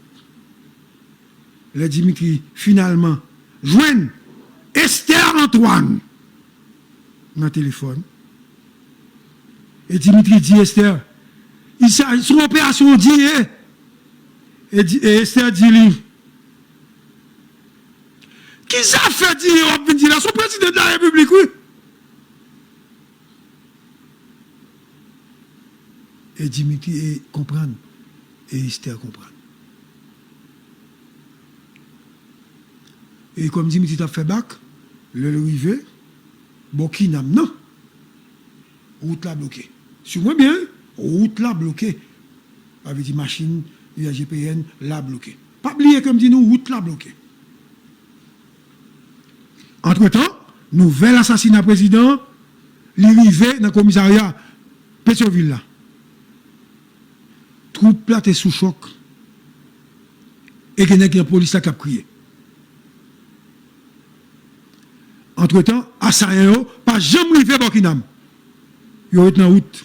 le Dimitri finalement joigne Esther Antoine dans le téléphone. Et Dimitri dit Esther, son opération dit, et Esther dit lui, qui ça fait dire, là, son président de la République, oui. Et Dimitri comprend, et Esther comprend. Et comme Dimitri a fait bac, le arrivé, bon, qui n'a non. Route là bloquée. Sur moi bien, route là bloquée. Avec des machines, des GPN, là bloquée. Pas oublier comme dit nous, route là bloquée. Entre-temps, nouvel assassinat président, l'arrivée dans le commissariat Pétionville là. Troupe là sous choc. Et qu'il y a une police qui a crié. Entre-temps, assaillant, pas jamais arrivé à Burkinam. Il est en route.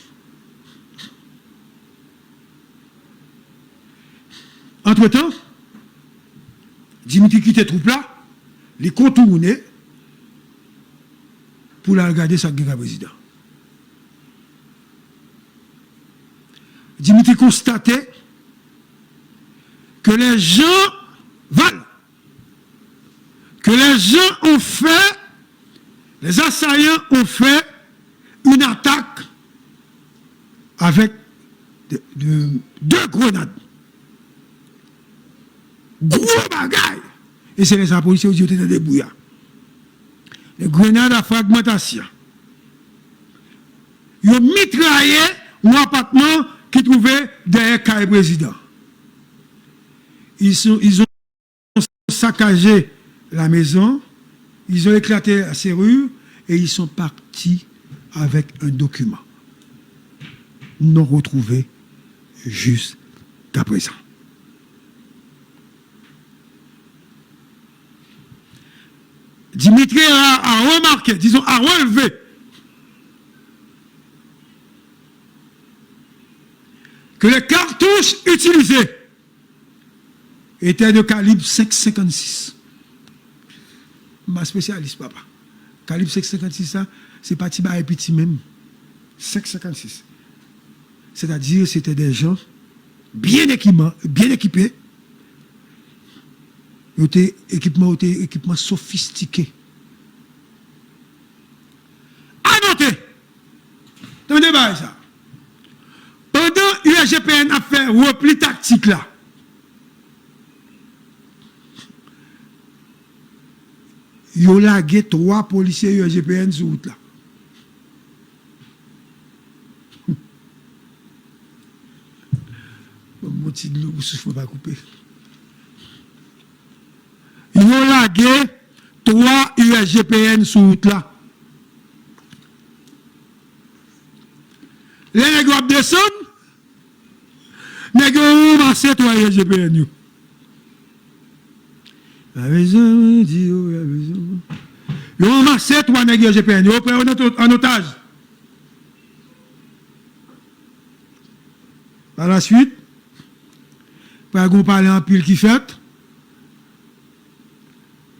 Entre-temps, Dimitri quitte troupe là, les contourner pour la regarder sa guerre président. Dimitri constatait que les gens valent, que les gens ont fait, les assaillants ont fait une attaque avec deux grenades. Gros bagaille. Et c'est les policiers qui étaient dans des bouillards. Les grenades à fragmentation. Ils ont mitraillé un appartement qui trouvait derrière le président. Ils ont saccagé la maison, ils ont éclaté la serrure et ils sont partis avec un document non retrouvé jusqu'à présent. Dimitri a remarqué, disons, a relevé que les cartouches utilisées étaient de calibre 5,56. Ma spécialiste, papa. Calibre 5,56, c'est pas petit et petit même. 5,56. C'est-à-dire, c'était des gens bien équipés. équipement sophistiqué. À noter, attendez pas ça. Pendant UAGPN a fait repli tactique là, il a lagué 3 policiers UAGPN sur route là. Mon petit de l'eau, il ne faut pas couper. Ils ont lagué 3 USGPN sur route là. Les nègres descendent, nègres ont massé 3 USGPN. La raison, dit, la raison. Ils ont massé 3 nègres USGPN, ils ont pris en otage. Par la suite, par exemple, parler en pile qui fait.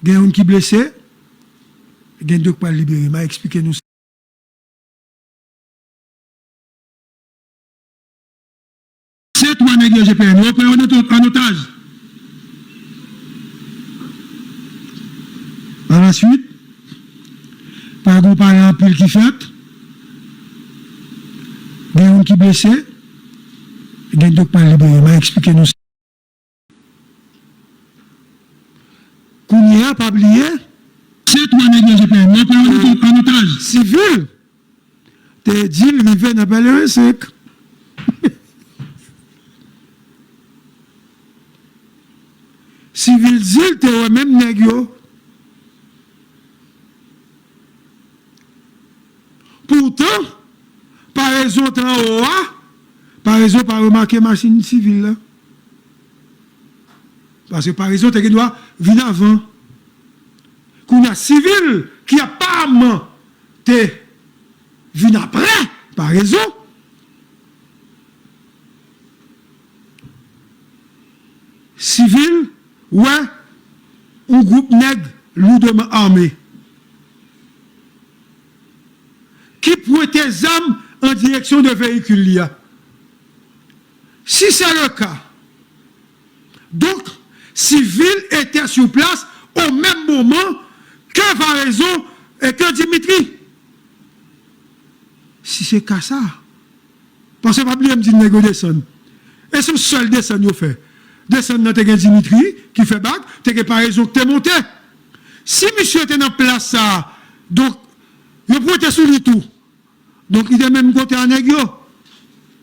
Il y a un qui est blessé. Il y a deux qui sont libérés. Mais expliquez-nous ça. C'est 3 nègres GPN. Ils prennent en otage. Par la suite, par exemple, parler en pile qui fait. Il y a un qui est blessé. Il y a deux qui sont libérés. Mais expliquez-nous ça. Kounia, pas oublié, c'est 3 nègres GPN, nous en otage. Civil, t'es dit, il vient dans le 5. Civil dit, t'es même nègre. Pourtant, par raison en haut, par raison, pas remarquer machine civile là. Parce que par raison, tu dois venir avant. Qu'on a civil qui apparemment t'es venu après, par raison. Civil, ouais, un groupe nègre lourdement armé. Qui pointe des armes en direction de véhicule. Si c'est le cas, donc, civil était sur place au même moment que Varaison et que Dimitri. Si c'est qu'à ça, parce que pas oublier me dit négo descendre. Et c'est le seul descendre qu'il fait. Descendre dans Dimitri qui fait bac, t'es pas raison que t'es monté. Si monsieur était dans place ça, donc il peut être sur le tout. Donc il est même côté en négo.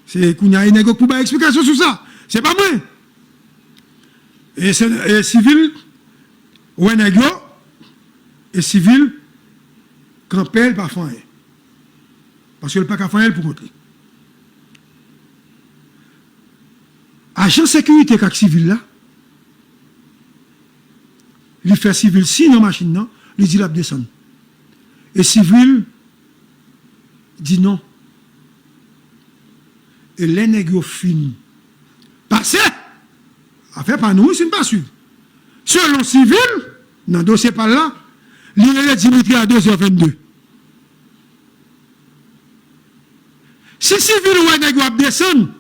C'est qu'on y a un négo pour explication sur ça. C'est pas moi. Et civil, ou un nègre, et civil, campel pas faire. Parce que le pas qu'à faire pour rentrer. Agent de sécurité avec civil là, il fait civil si dans la machine, non, il dit la descendre. Et civil dit non. Et les nègres fin. Passez! Affaire pas nous, c'est pas sûr. Selon civil, dans le dossier par là, il est Dimitri à 2h22. Si civil ou un nègre descend,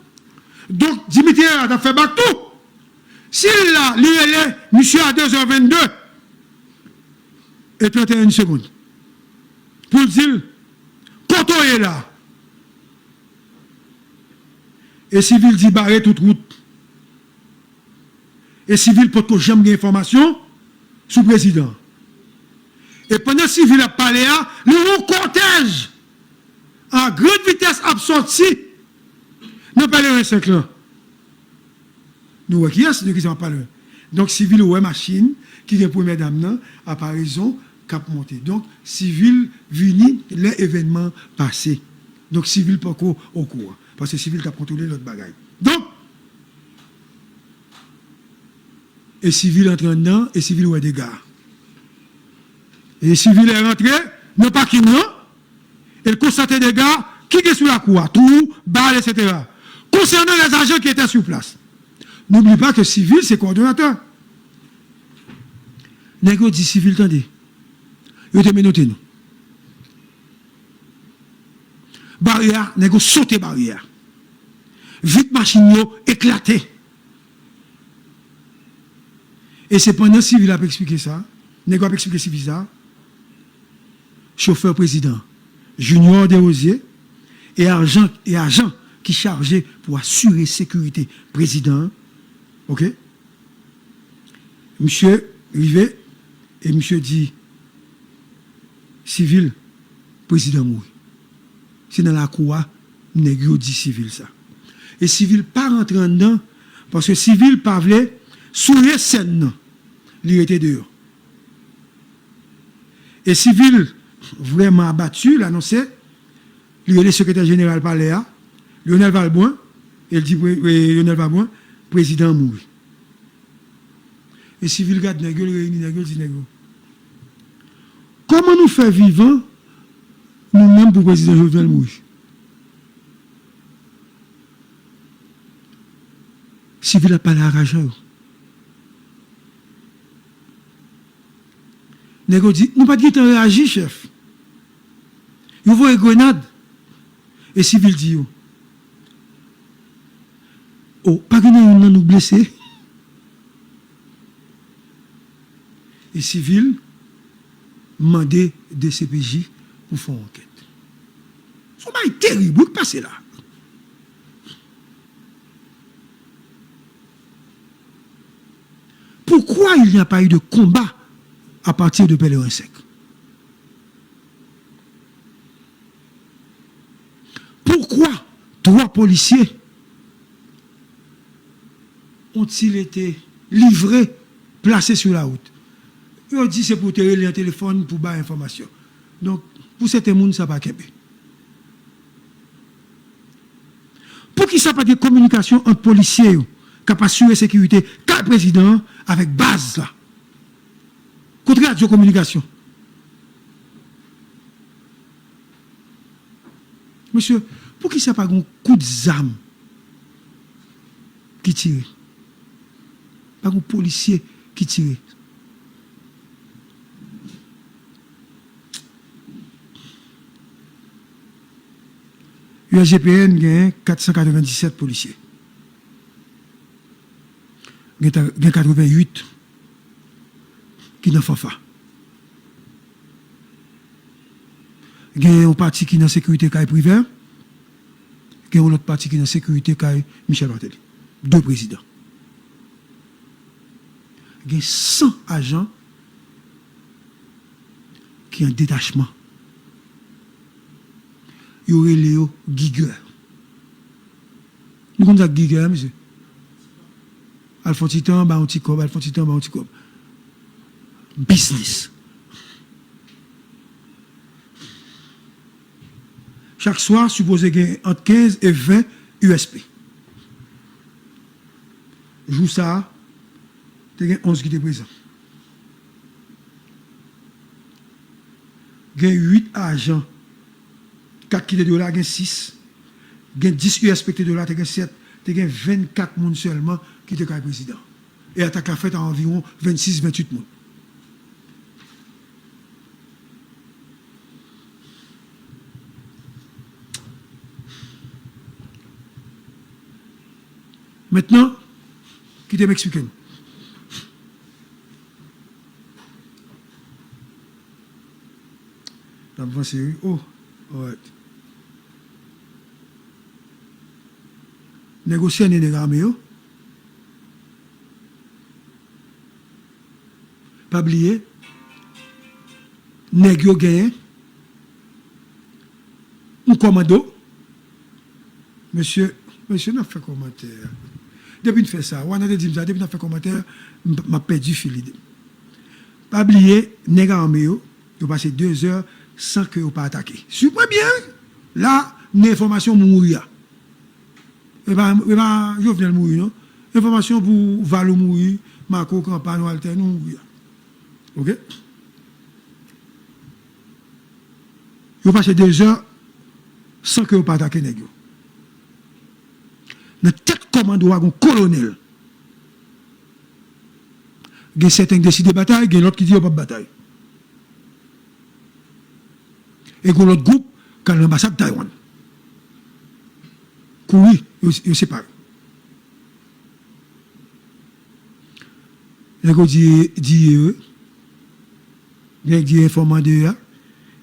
donc Dimitri a fait bac tout. S'il là, il est monsieur à 2h22 et 31 secondes. Pour dire, quand on est là, et civil dit barrer toute route. Et civil peut que jamais d'informations sous président. Et pendant civil a parlé à, le cortège en grande vitesse absorti dans le 5 là. Nous voyons qui est-ce qui s'en parle. Donc civil ou machine qui est première dame à par raison cap monté. Donc civil vini les événements passés. Donc civil pas au courant parce que civil t'a contrôlé l'autre bagaille. Donc et civil entre dedans, et civil ou des gars. Et civil est rentré, non pas qui non, et il constate des gars qui étaient sur la cour, tout, balle, etc. Concernant les agents qui étaient sur place, n'oublie pas que civil, c'est coordonnateur. Nègre dit civil, attendez. Vous te menotez nous. Barrière, nègre sauter barrière. Vite machine éclaté. Et c'est pendant civil a expliqué ça. Nèg a expliqué civil ça. Chauffeur président, Junior Desrosiers et agent qui chargé pour assurer sécurité président. OK? Monsieur Rivet et monsieur dit civil président mourir. C'est dans la cour nèg dit civil ça. Et civil pas rentrer dedans parce que civil pas vle souiller scène. Il était dehors. Et civil vraiment abattu, l'annonçait, le secrétaire général parlait, Lionel Valboin, et il dit Lionel Valboin, président mourit. Et civil garde nèg réuni nèg dit nèg. Comment nous faire vivant nous-mêmes pour président Jovenel mourir? Civil a parlé à rageur. Nèg dit, nous pas de réagir, chef. Vous voyez grenade. Et civil dit, oh, pas que nous blessés. Et civil demandé des CPJ pour faire enquête. C'est un terrible qui passe là. Pourquoi il n'y a pas eu de combat à partir de Pèlerin Sec? Pourquoi 3 policiers ont-ils été livrés, placés sur la route? Ils ont dit c'est pour tirer le téléphone pour avoir information. Donc, pour certains gens, ça va pas. Pour qui ça pas de communication entre policiers qui ont assuré la sécurité, car le président avec base là. Contre radio communication. Monsieur, pour qui ça pas un coup de zame qui tire? Pas un policier qui tire. USGPN gagne 497 policiers. Il y a 88 qui n'ont pas fait. Il y a un parti qui est dans la sécurité privée. Il y a un autre parti qui est dans la sécurité Michel Martelly. 2 présidents. Il y a 100 agents qui ont un détachement. Il y aurait Léo Giger. Nous connaissons Giger, monsieur. Alphonse-Titan, Baonticob, Alphonse-Titan, Baonticob. Business. Chaque soir, supposé gagner entre 15 et 20 USP. Joue ça, il y a 11 qui étaient présents. Il y a 8 agents. 4 qui étaient de là, il y a 6. Il y a 10 USP qui étaient de là, il y a 7. Il y a 24 personnes seulement qui étaient président. Et attaque la fête à environ 26-28 personnes. Maintenant, qui te m'explique? La pensée, oh, ouais. Négocier les armées, pas oublier, négocier gagné, un commando, monsieur n'a fait commentaire. Depuis qu'il fait ça, on a dit ça, depuis qu'il fait commentaire, m'a perdu fil idée. Pas oublier, négocier armée, ils passé 2 heures sans que vous pas attaqué. Super bien, là, l'information mourir. Et bien, je viens de mourir, non? Information pour Valo mourir, Marco Campagne, Walter, nous mourir. OK? Vous passez 2 heures sans que vous pas attaqué les gens. Dans tête commando, un colonel. Il y a certains qui décident de bataille, il y a l'autre qui dit qu'il n'y a pas de bataille. Et il y a l'autre groupe qui a l'ambassade de Taïwan. Oui, ils séparent. Nèg dit nèg dit informant DEA,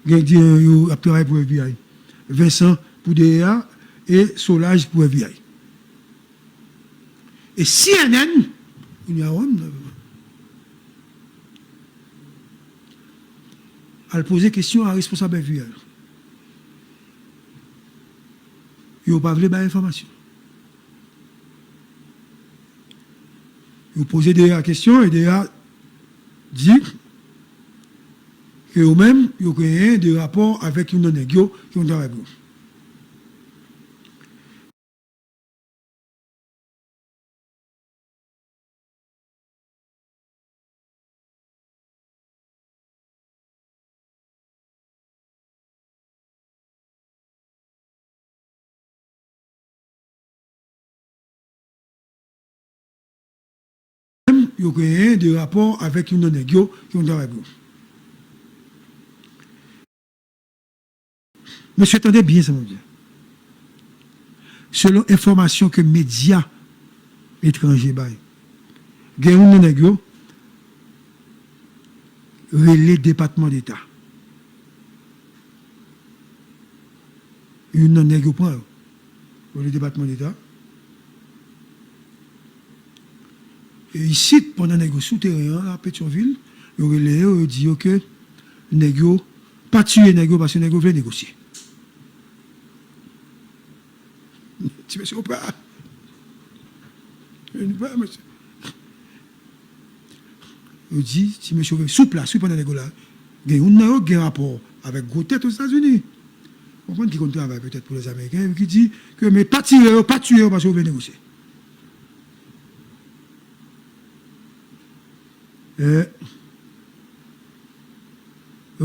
nèg dit yo a travaillé pour FBI. Vincent pour DEA et Solage pour FBI. Et CNN, il y a elle pose question à responsable FBI. Il n'a pas voulu faire information. Il pose des questions et des dit que eux-mêmes, ils ont créé des rapports avec une négio qui ont travaillé. Ils ont créé des rapports avec une négio qui ont travaillé. Monsieur, attendez bien ça, mon Dieu. Selon information que médias étrangers baillent, il y a une négio relais département d'État. Une négio point le département d'État. Et ici, pendant les souterrains à Pétionville, il dit que négio, pas tuer négio parce que négio veut négocier. Tu me suis pas. Monsieur. Il dit, si monsieur veut sous place, pendant les là, il y a un rapport avec gros tête aux États-Unis. On comprend qu'il travaille peut-être pour les Américains, qui dit que mais pas tuer parce que vous veut négocier. Il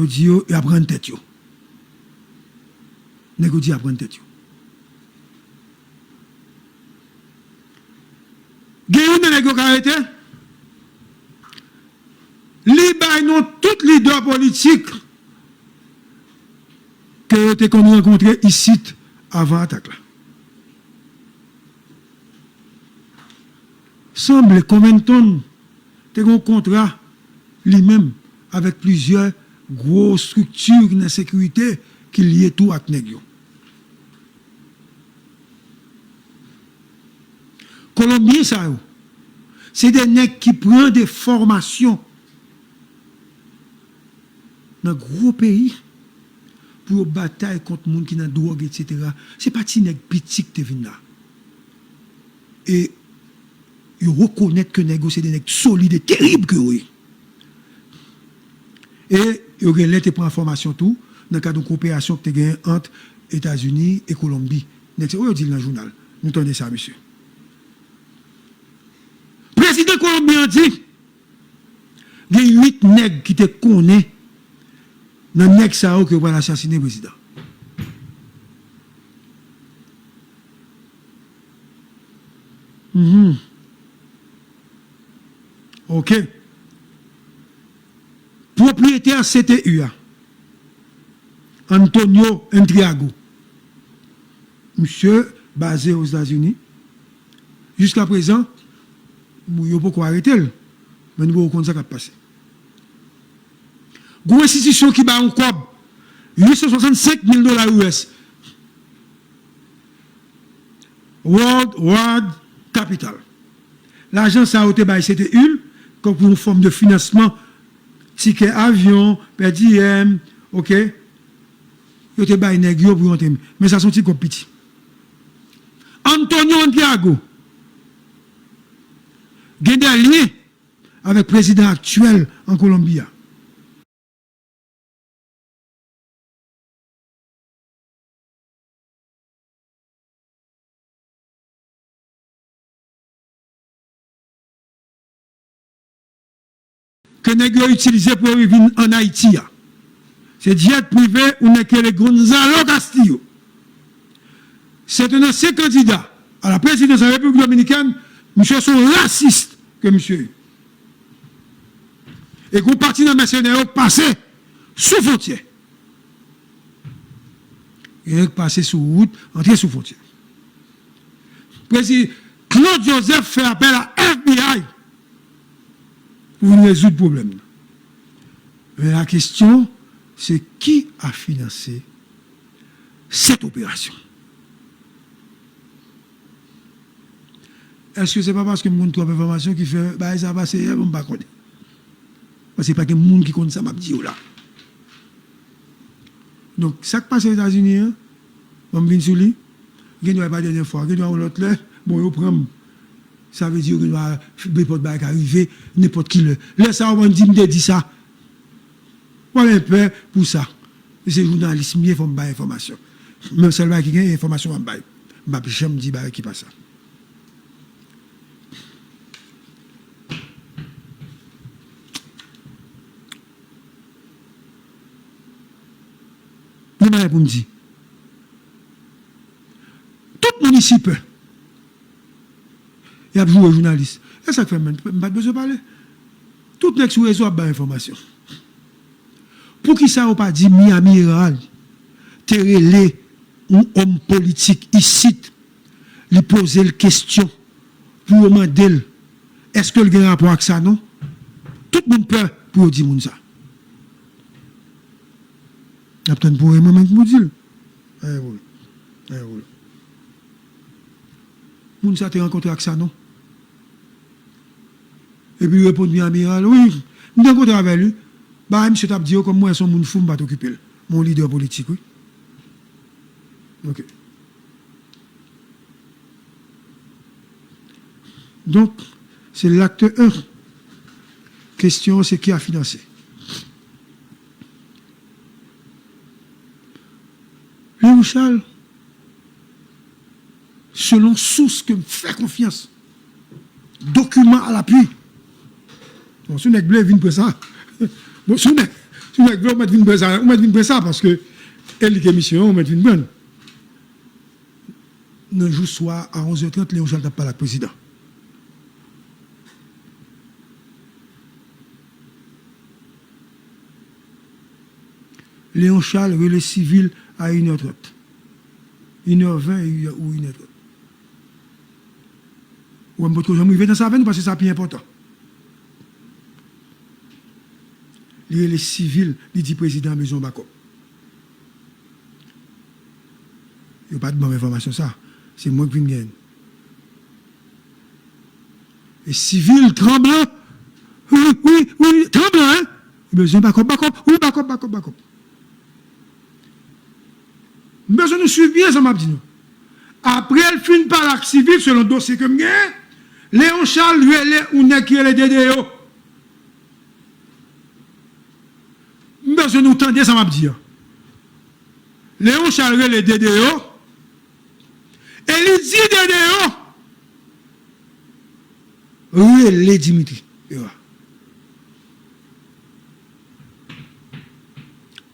dit il apprend tête. Négocier apprend tête. Il y a une négociation qui a arrêté. Non, tous les leaders politiques que qu'on a rencontrés ici avant l'attaque. Semble combien de tonnes tu as un contrat lui-même avec plusieurs grosses structures de sécurité qui lient tout à Négio. Colombien, ça, c'est des nègres qui prennent des formations dans un gros pays pour bataille contre les gens qui ont drogue, etc. Ce n'est pas des nègres petits qui viennent là. Et ils reconnaissent que les nègres, c'est des nègres solides et terribles que oui. Et ils ont prendre information tout dans le cadre de coopération que tu as entre États-Unis et Colombie. C'est ce dit dans le journal. Nous entendons ça, monsieur. Le président colombien dit il y a 8 nègres qui te connaissent dans le nègre ça que va assassiner le président. OK. Propriétaire CTU, Antonio Entriago. Monsieur basé aux États-Unis. Jusqu'à présent, nous ne pouvons pas arrêter, mais nous ne pouvons pas ça qui a passé. Une institution qui bat un cob, $865 000 US. World Capital. L'argent, ça a été baillé, c'était comme pour une forme de financement, ticket avion, per diem, ok? Il a été baillé négio pour entrer. Mais ça sont petits petit. Antonio Antiago, il y a des liens avec le président actuel en Colombie. Que nous avons utilisé pour venir en Haïti. C'est jet privé ou n'est que le Gonzalo Castillo. C'est un ancien candidat à la présidence de la République dominicaine. Monsieur sont racistes que monsieur. Et qu'on partit dans les mercenaires passé sous frontière. Et passé sous route, entrer sous frontière. Président Claude Joseph fait appel à FBI. pour résoudre le problème. Mais la question, c'est qui a financé cette opération? Est-ce que ce n'est pas parce que le monde trouve information qui fait bah, ça va passer, on ne va pas connaître. Parce que ce n'est pas que le monde qui connaît ça, m'a dit là. Donc, ça qui passe aux États-Unis, on vient sur lui, il n'y a pas la dernière fois, il y a l'autre là, bon, il prend. Ça veut dire qu'il va n'importe qui arriver, n'importe qui le. Là, ça, on dit ça. On a peur pour ça. C'est journaliste, il faut me donner information. Même celle qui a information, on me donne. Je ne sais pas si qui passe ça. Je vais pour me dire. Tout le monde ici peut. Il y a joué aux journalistes. Et ça fait même pas besoin de parler. Tout le monde sur le réseau a des informations. Pour qui ça n'a pas dit mi-amiral, terrelé un homme politique ici, lui poser la question pour demander est-ce que le a un rapport avec ça, non? Tout le monde peut pour dire ça. Il y a peut-être pour un moment qui me dit. Moun sa te rencontré avec ça, non? Et puis il répond bien amiral, oui, je me rencontré avec lui. Bah, monsieur t'a dit, comme moi, son moun fou, m'a t'occuper. Mon leader politique, oui. Ok. Donc, c'est l'acte 1. Question, c'est qui a financé? Léon Charles, selon source que me fait confiance, document à l'appui. Bon, si on est bleu, vient ça. Bon, si on est bleu, on met ça parce que elle est émission, on met une bonne. Le jour soir à 11h30, Léon Charles n'a pas le président. Léon Charles, relais civil à 1h30. 1h20 ou 1h30. Ou un peu de choses, dans sa veine parce que c'est plus important. Les civils, il dit président Maison Bacop. Il n'y a pas de bonne information, ça. C'est moi qui viens. Et civil tremblant. Oui, tremblant, hein? Maison Bacop. Oui, Bacop. Besoin de suivre bien, ça m'a dit. Après, elle finit par l'acte civil, selon le dossier que j'ai, Léon Charles, lui, on est qui est le DDO. Besoin de nous tendre, ça m'a dit. Léon Charles, le DDO. Et il dit DDO. Oui, le Dimitri.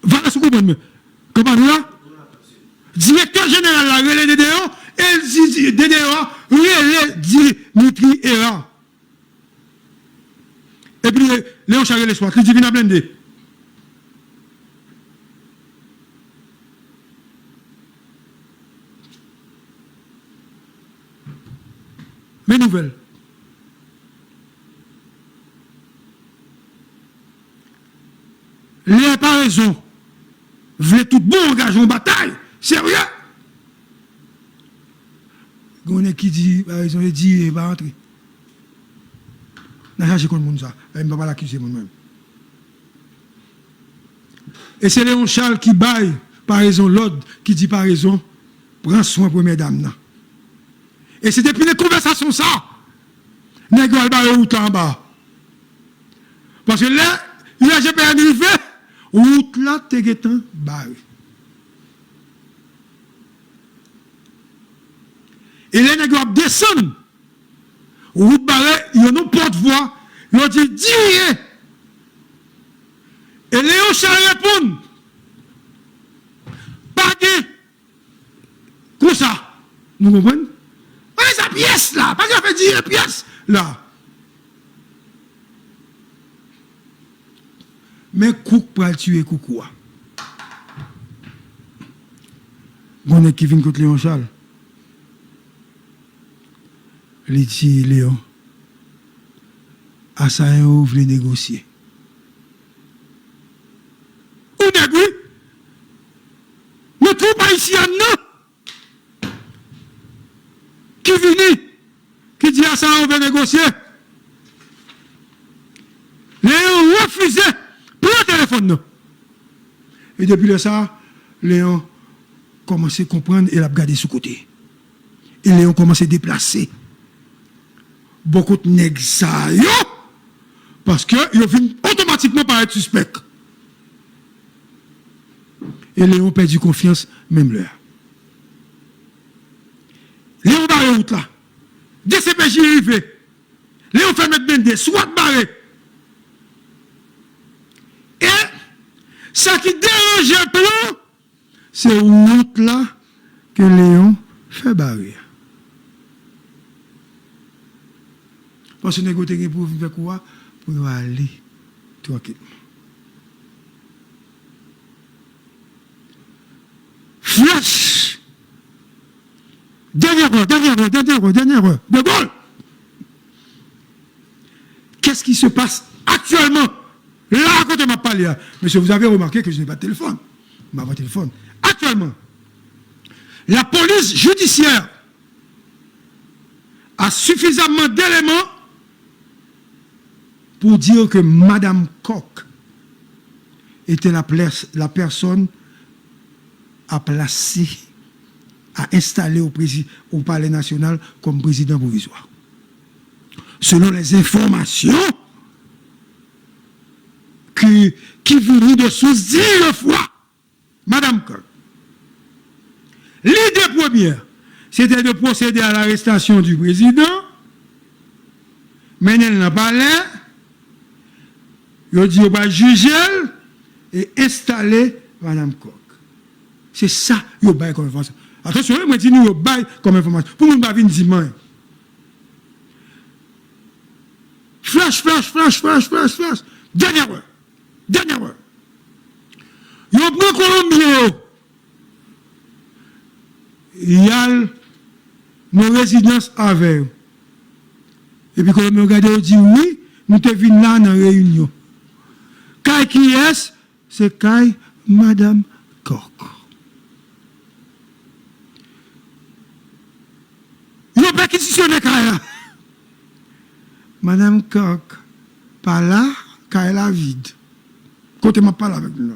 Voilà ce que vous comprenez. Comment nous là? Directeur général la relais DDO, elle dit DDO, relais Dimitri Era. Et puis Léon Charles l'espoir, qui dit qu'il a blindé. Mes nouvelles. Les pas raison. Voulez tout bon engagement en bataille. Sérieux? On est qui dit, ils ont dit, il va rentrer. Je ne connais pas ça. Je ne vais pas l'accuser moi-même. Et c'est Léon Charles qui baille, par raison, l'ordre qui dit par raison, prends soin première dame. Et c'est depuis les conversations ça, n'est-ce pas route en bas. Parce que là, j'ai pas arrivé, route là, t'es guettant, barre. Et les nègres descendent. Route barrée, ils ont porte-voix. Ils ont dit, dis rien. Et Léon Charles répond, pas de. Comme ça. Nous comprenons? On est sa pièce là. Pas qu'on fait dire pièce là. Mais Cook pour tuer Koukoua. On est qui vient contre Léon Charles. Il dit, Léon, Assaillants voulaient négocier. Ou négocier. Nous troupes haïtiennes, non? Qui vient, qui dit Assaillants veut négocier. Léon refusé pour le téléphone, non? Et depuis ça, Léon commence à comprendre et l'a regardé sous côté. Et Léon commence à déplacer. Beaucoup de nègres ça, parce que ils viennent automatiquement par être suspect. Et Léon perdu confiance, même l'heure. Léon barre route là. DCPJ arrivé. Léon fait mettre bende, soit barré. Et ça qui dérange un peu, c'est route là que Léon fait barrer. Parce que nous avons pour faire quoi? Pour aller tranquillement. Flash! Dernière heure. De Gaulle! Qu'est-ce qui se passe actuellement? Là, quand on m'a parlé, monsieur, vous avez remarqué que je n'ai pas de téléphone. Je n'ai pas de téléphone. Actuellement, la police judiciaire a suffisamment d'éléments pour dire que Madame Koch était la personne à placer, à installer au Palais national comme président provisoire. Selon les informations qui venaient de sous 10 fois, Madame Koch. L'idée première, c'était de procéder à l'arrestation du président, mais elle n'a pas l'air. Il dit qu'on va juger et installer Madame Koch. C'est ça qu'il y a comme information. Attention, je dis nous comme information. Pour nous, nous avons dit flash. Dernière heure. Il y a un Colombien. Il y a nos résidences avec. Et puis, Colombien regarde, dit oui, nous te venons là dans la réunion. Kai qui est, c'est Kai Madame Koch. Il n'y a pas questionné Kai là. Madame Koch, pas là, Kai la vide. Côté m'a parlé avec nous.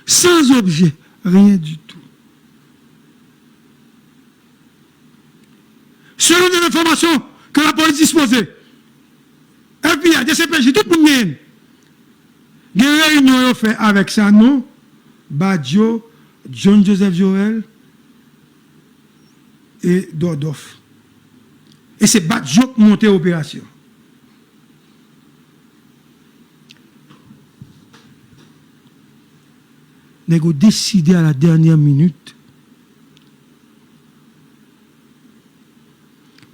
Sans objet, rien du tout. Selon les informations que la police disposait, FBI, DCPJ, tout le monde il y a une réunion fait avec Sano, Badjo, John Joseph Joël et Dordoff. Et c'est Badjo qui monte l'opération. Nous avons décidé à la dernière minute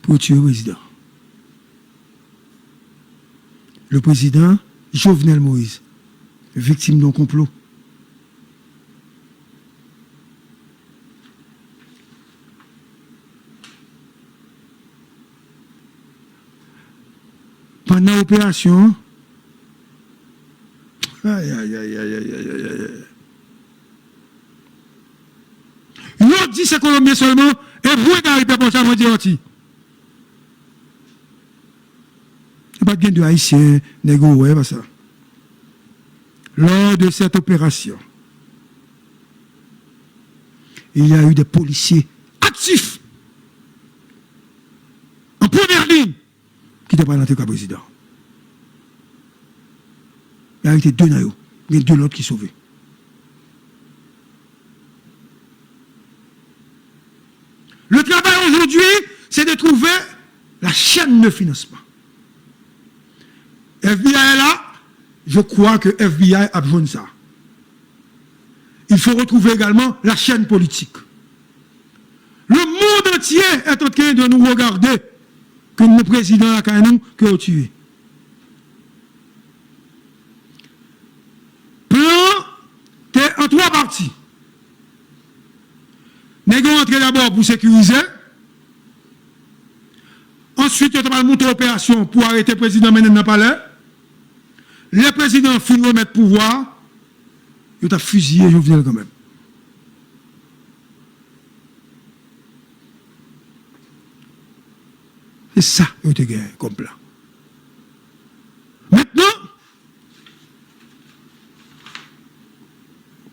pour tuer le président. Le président Jovenel Moïse, victime d'un complot. Pendant l'opération, il dit c'est Colombien seulement, et vous n'arrivez pas à me dire aussi. Il n'y a pas de haïtien, négo, pas ça. Lors de cette opération, il y a eu des policiers actifs, en première ligne, qui n'étaient pas dans le président. Il y a été deux naïos, mais deux autres qui sauvés. Le travail aujourd'hui, c'est de trouver la chaîne de financement. FBI est là, je crois que FBI a besoin de ça. Il faut retrouver également la chaîne politique. Le monde entier est en train de nous regarder que le président a qu'à nous que tué. Plan est en trois parties. Nous allons entrer d'abord pour sécuriser. Ensuite, il a monté l'opération pour arrêter le président Menen dans le palais. Le président finit de remettre pouvoir. Il a fusillé Jovenel quand même. C'est ça qu'il a gagné comme plan. Maintenant,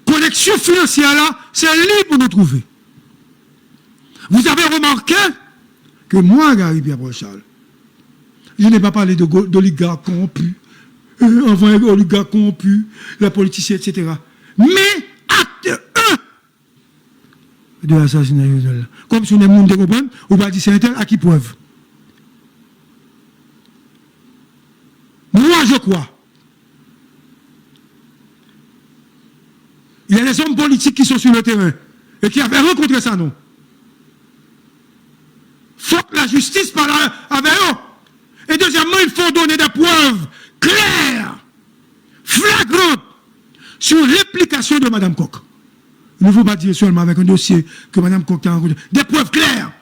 connexion financière là, c'est libre pour nous trouver. Vous avez remarqué que moi, Gary Pierre-Paul Charles, je n'ai pas parlé d'oligarques corrompus, enfin oligarques corrompus, la politiciens, etc. Mais acte 1 de l'assassinat de Jovenel. Comme si on est monde de comprendre, on va dire c'est un tel à qui preuve. Moi, je crois. Il y a des hommes politiques qui sont sur le terrain et qui avaient rencontré ça, non? Faut que la justice parle avec eux. Et deuxièmement, il faut donner des preuves claires, flagrantes, sur l'implication de Mme Koch. Il ne faut pas dire seulement avec un dossier que Mme Koch a rencontré. Des preuves claires.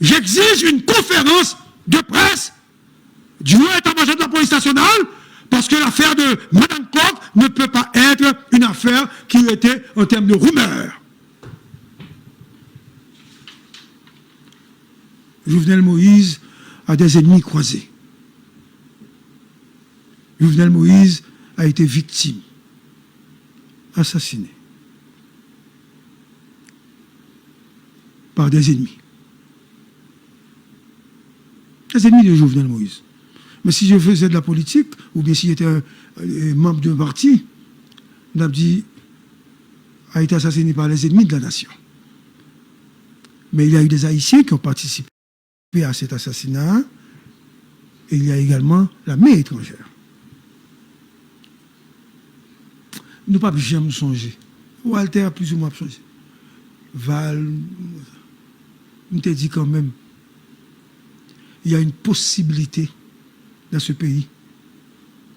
J'exige une conférence de presse du haut état-major de la police nationale, parce que l'affaire de Mme Koch ne peut pas être une affaire qui était en termes de rumeur. Jovenel Moïse a des ennemis croisés. Jovenel Moïse a été victime, assassiné par des ennemis. Les ennemis de Jovenel Moïse. Mais si je faisais de la politique, ou bien si j'étais un membre d'un parti, on a dit a été assassiné par les ennemis de la nation. Mais il y a eu des Haïtiens qui ont participé à cet assassinat, et il y a également la main étrangère. Nous ne pouvons jamais songer. Walter a plus ou moins changé. Val, on te dit quand même, il y a une possibilité dans ce pays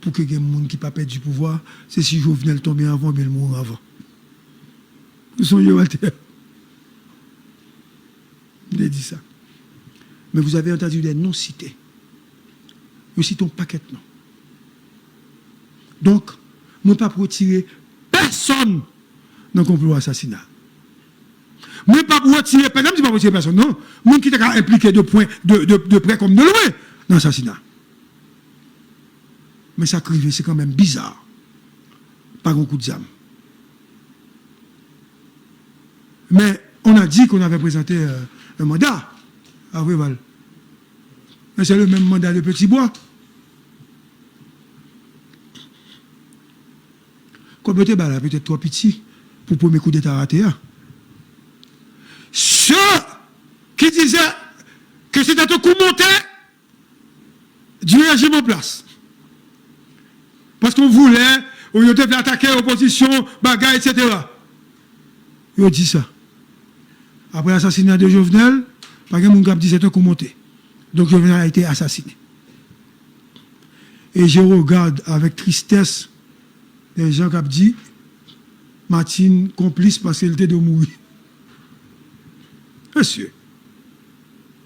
pour que les gens qui ne pas perdre du pouvoir, c'est si Jovenel tombe avant, mais il mourra avant. Nous sommes Walter. Je dit ça. Mais vous avez entendu des noms cités. Nous citons paquet de noms. Donc, nous ne pouvons pas retirer personne dans le complot assassinat. Nous ne pouvons pas retirer personne, je ne pas retirer personne, non. Nous qui sommes impliqués de près comme de loin dans l'assassinat. Mais ça crive, c'est quand même bizarre. Pas un coup de zame. Mais on a dit qu'on avait présenté un mandat à Réval. Mais c'est le même mandat de Petit Bois. Comme peut-être trop petit pour le premier coup d'État raté. Ceux qui disaient que c'était un coup monté du régime en place. Parce qu'on voulait, on devait attaquer l'opposition, bagaille, etc. Ils ont dit ça. Après l'assassinat de Jovenel, par exemple, on a dit que c'était un coup monté. Donc Jovenel a été assassiné. Et je regarde avec tristesse les gens qui ont dit Martine complice parce qu'elle était de mourir. Monsieur,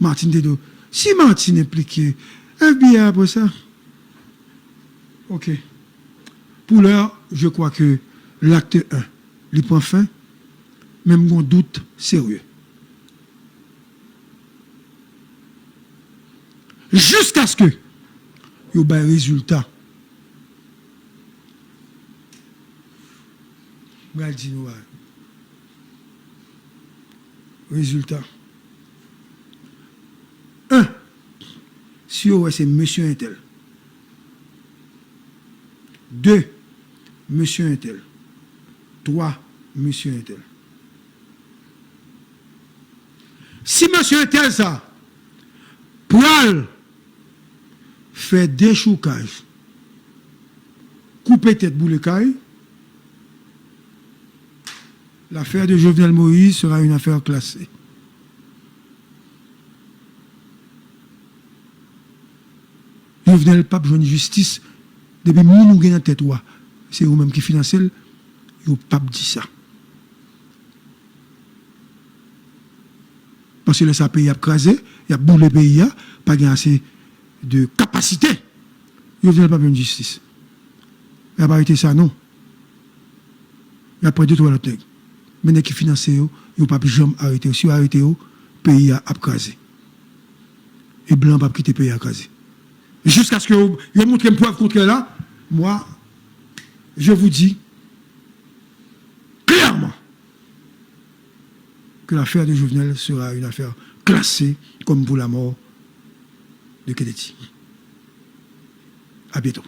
Martine était de. Si Martine est impliquée, FBI après ça. Ok. Pour l'heure, je crois que l'acte 1, il prend fin, même un doute sérieux. Jusqu'à ce que il y ait un résultat. Résultat. 1. Si c'est monsieur Intel. 2. Monsieur Intel. 3. Monsieur Intel. Si monsieur Intel ça, poil, fait déchoucage, couper tête boule caille, l'affaire de Jovenel Moïse sera une affaire classée. Jovenel pas besoin de justice depuis que nous gagnons tête. C'est vous-même qui financez, vous n'avez pas dit ça. Parce que le pays a crasé, il a boulé le pays pas assez de capacité. Il ne pas une justice. Il n'a pas arrêté ça, non. Il a pris 2-3 autres nègres. Mais qui finance, il n'a pas jamais arrêté. Si il a arrêté, le pays a crasé. Et blanc pas quitter le pays à crasé. Jusqu'à ce que vous montrez une preuve contre là, moi, je vous dis clairement que l'affaire de Jovenel sera une affaire classée comme pour la mort de Kennedy. À bientôt.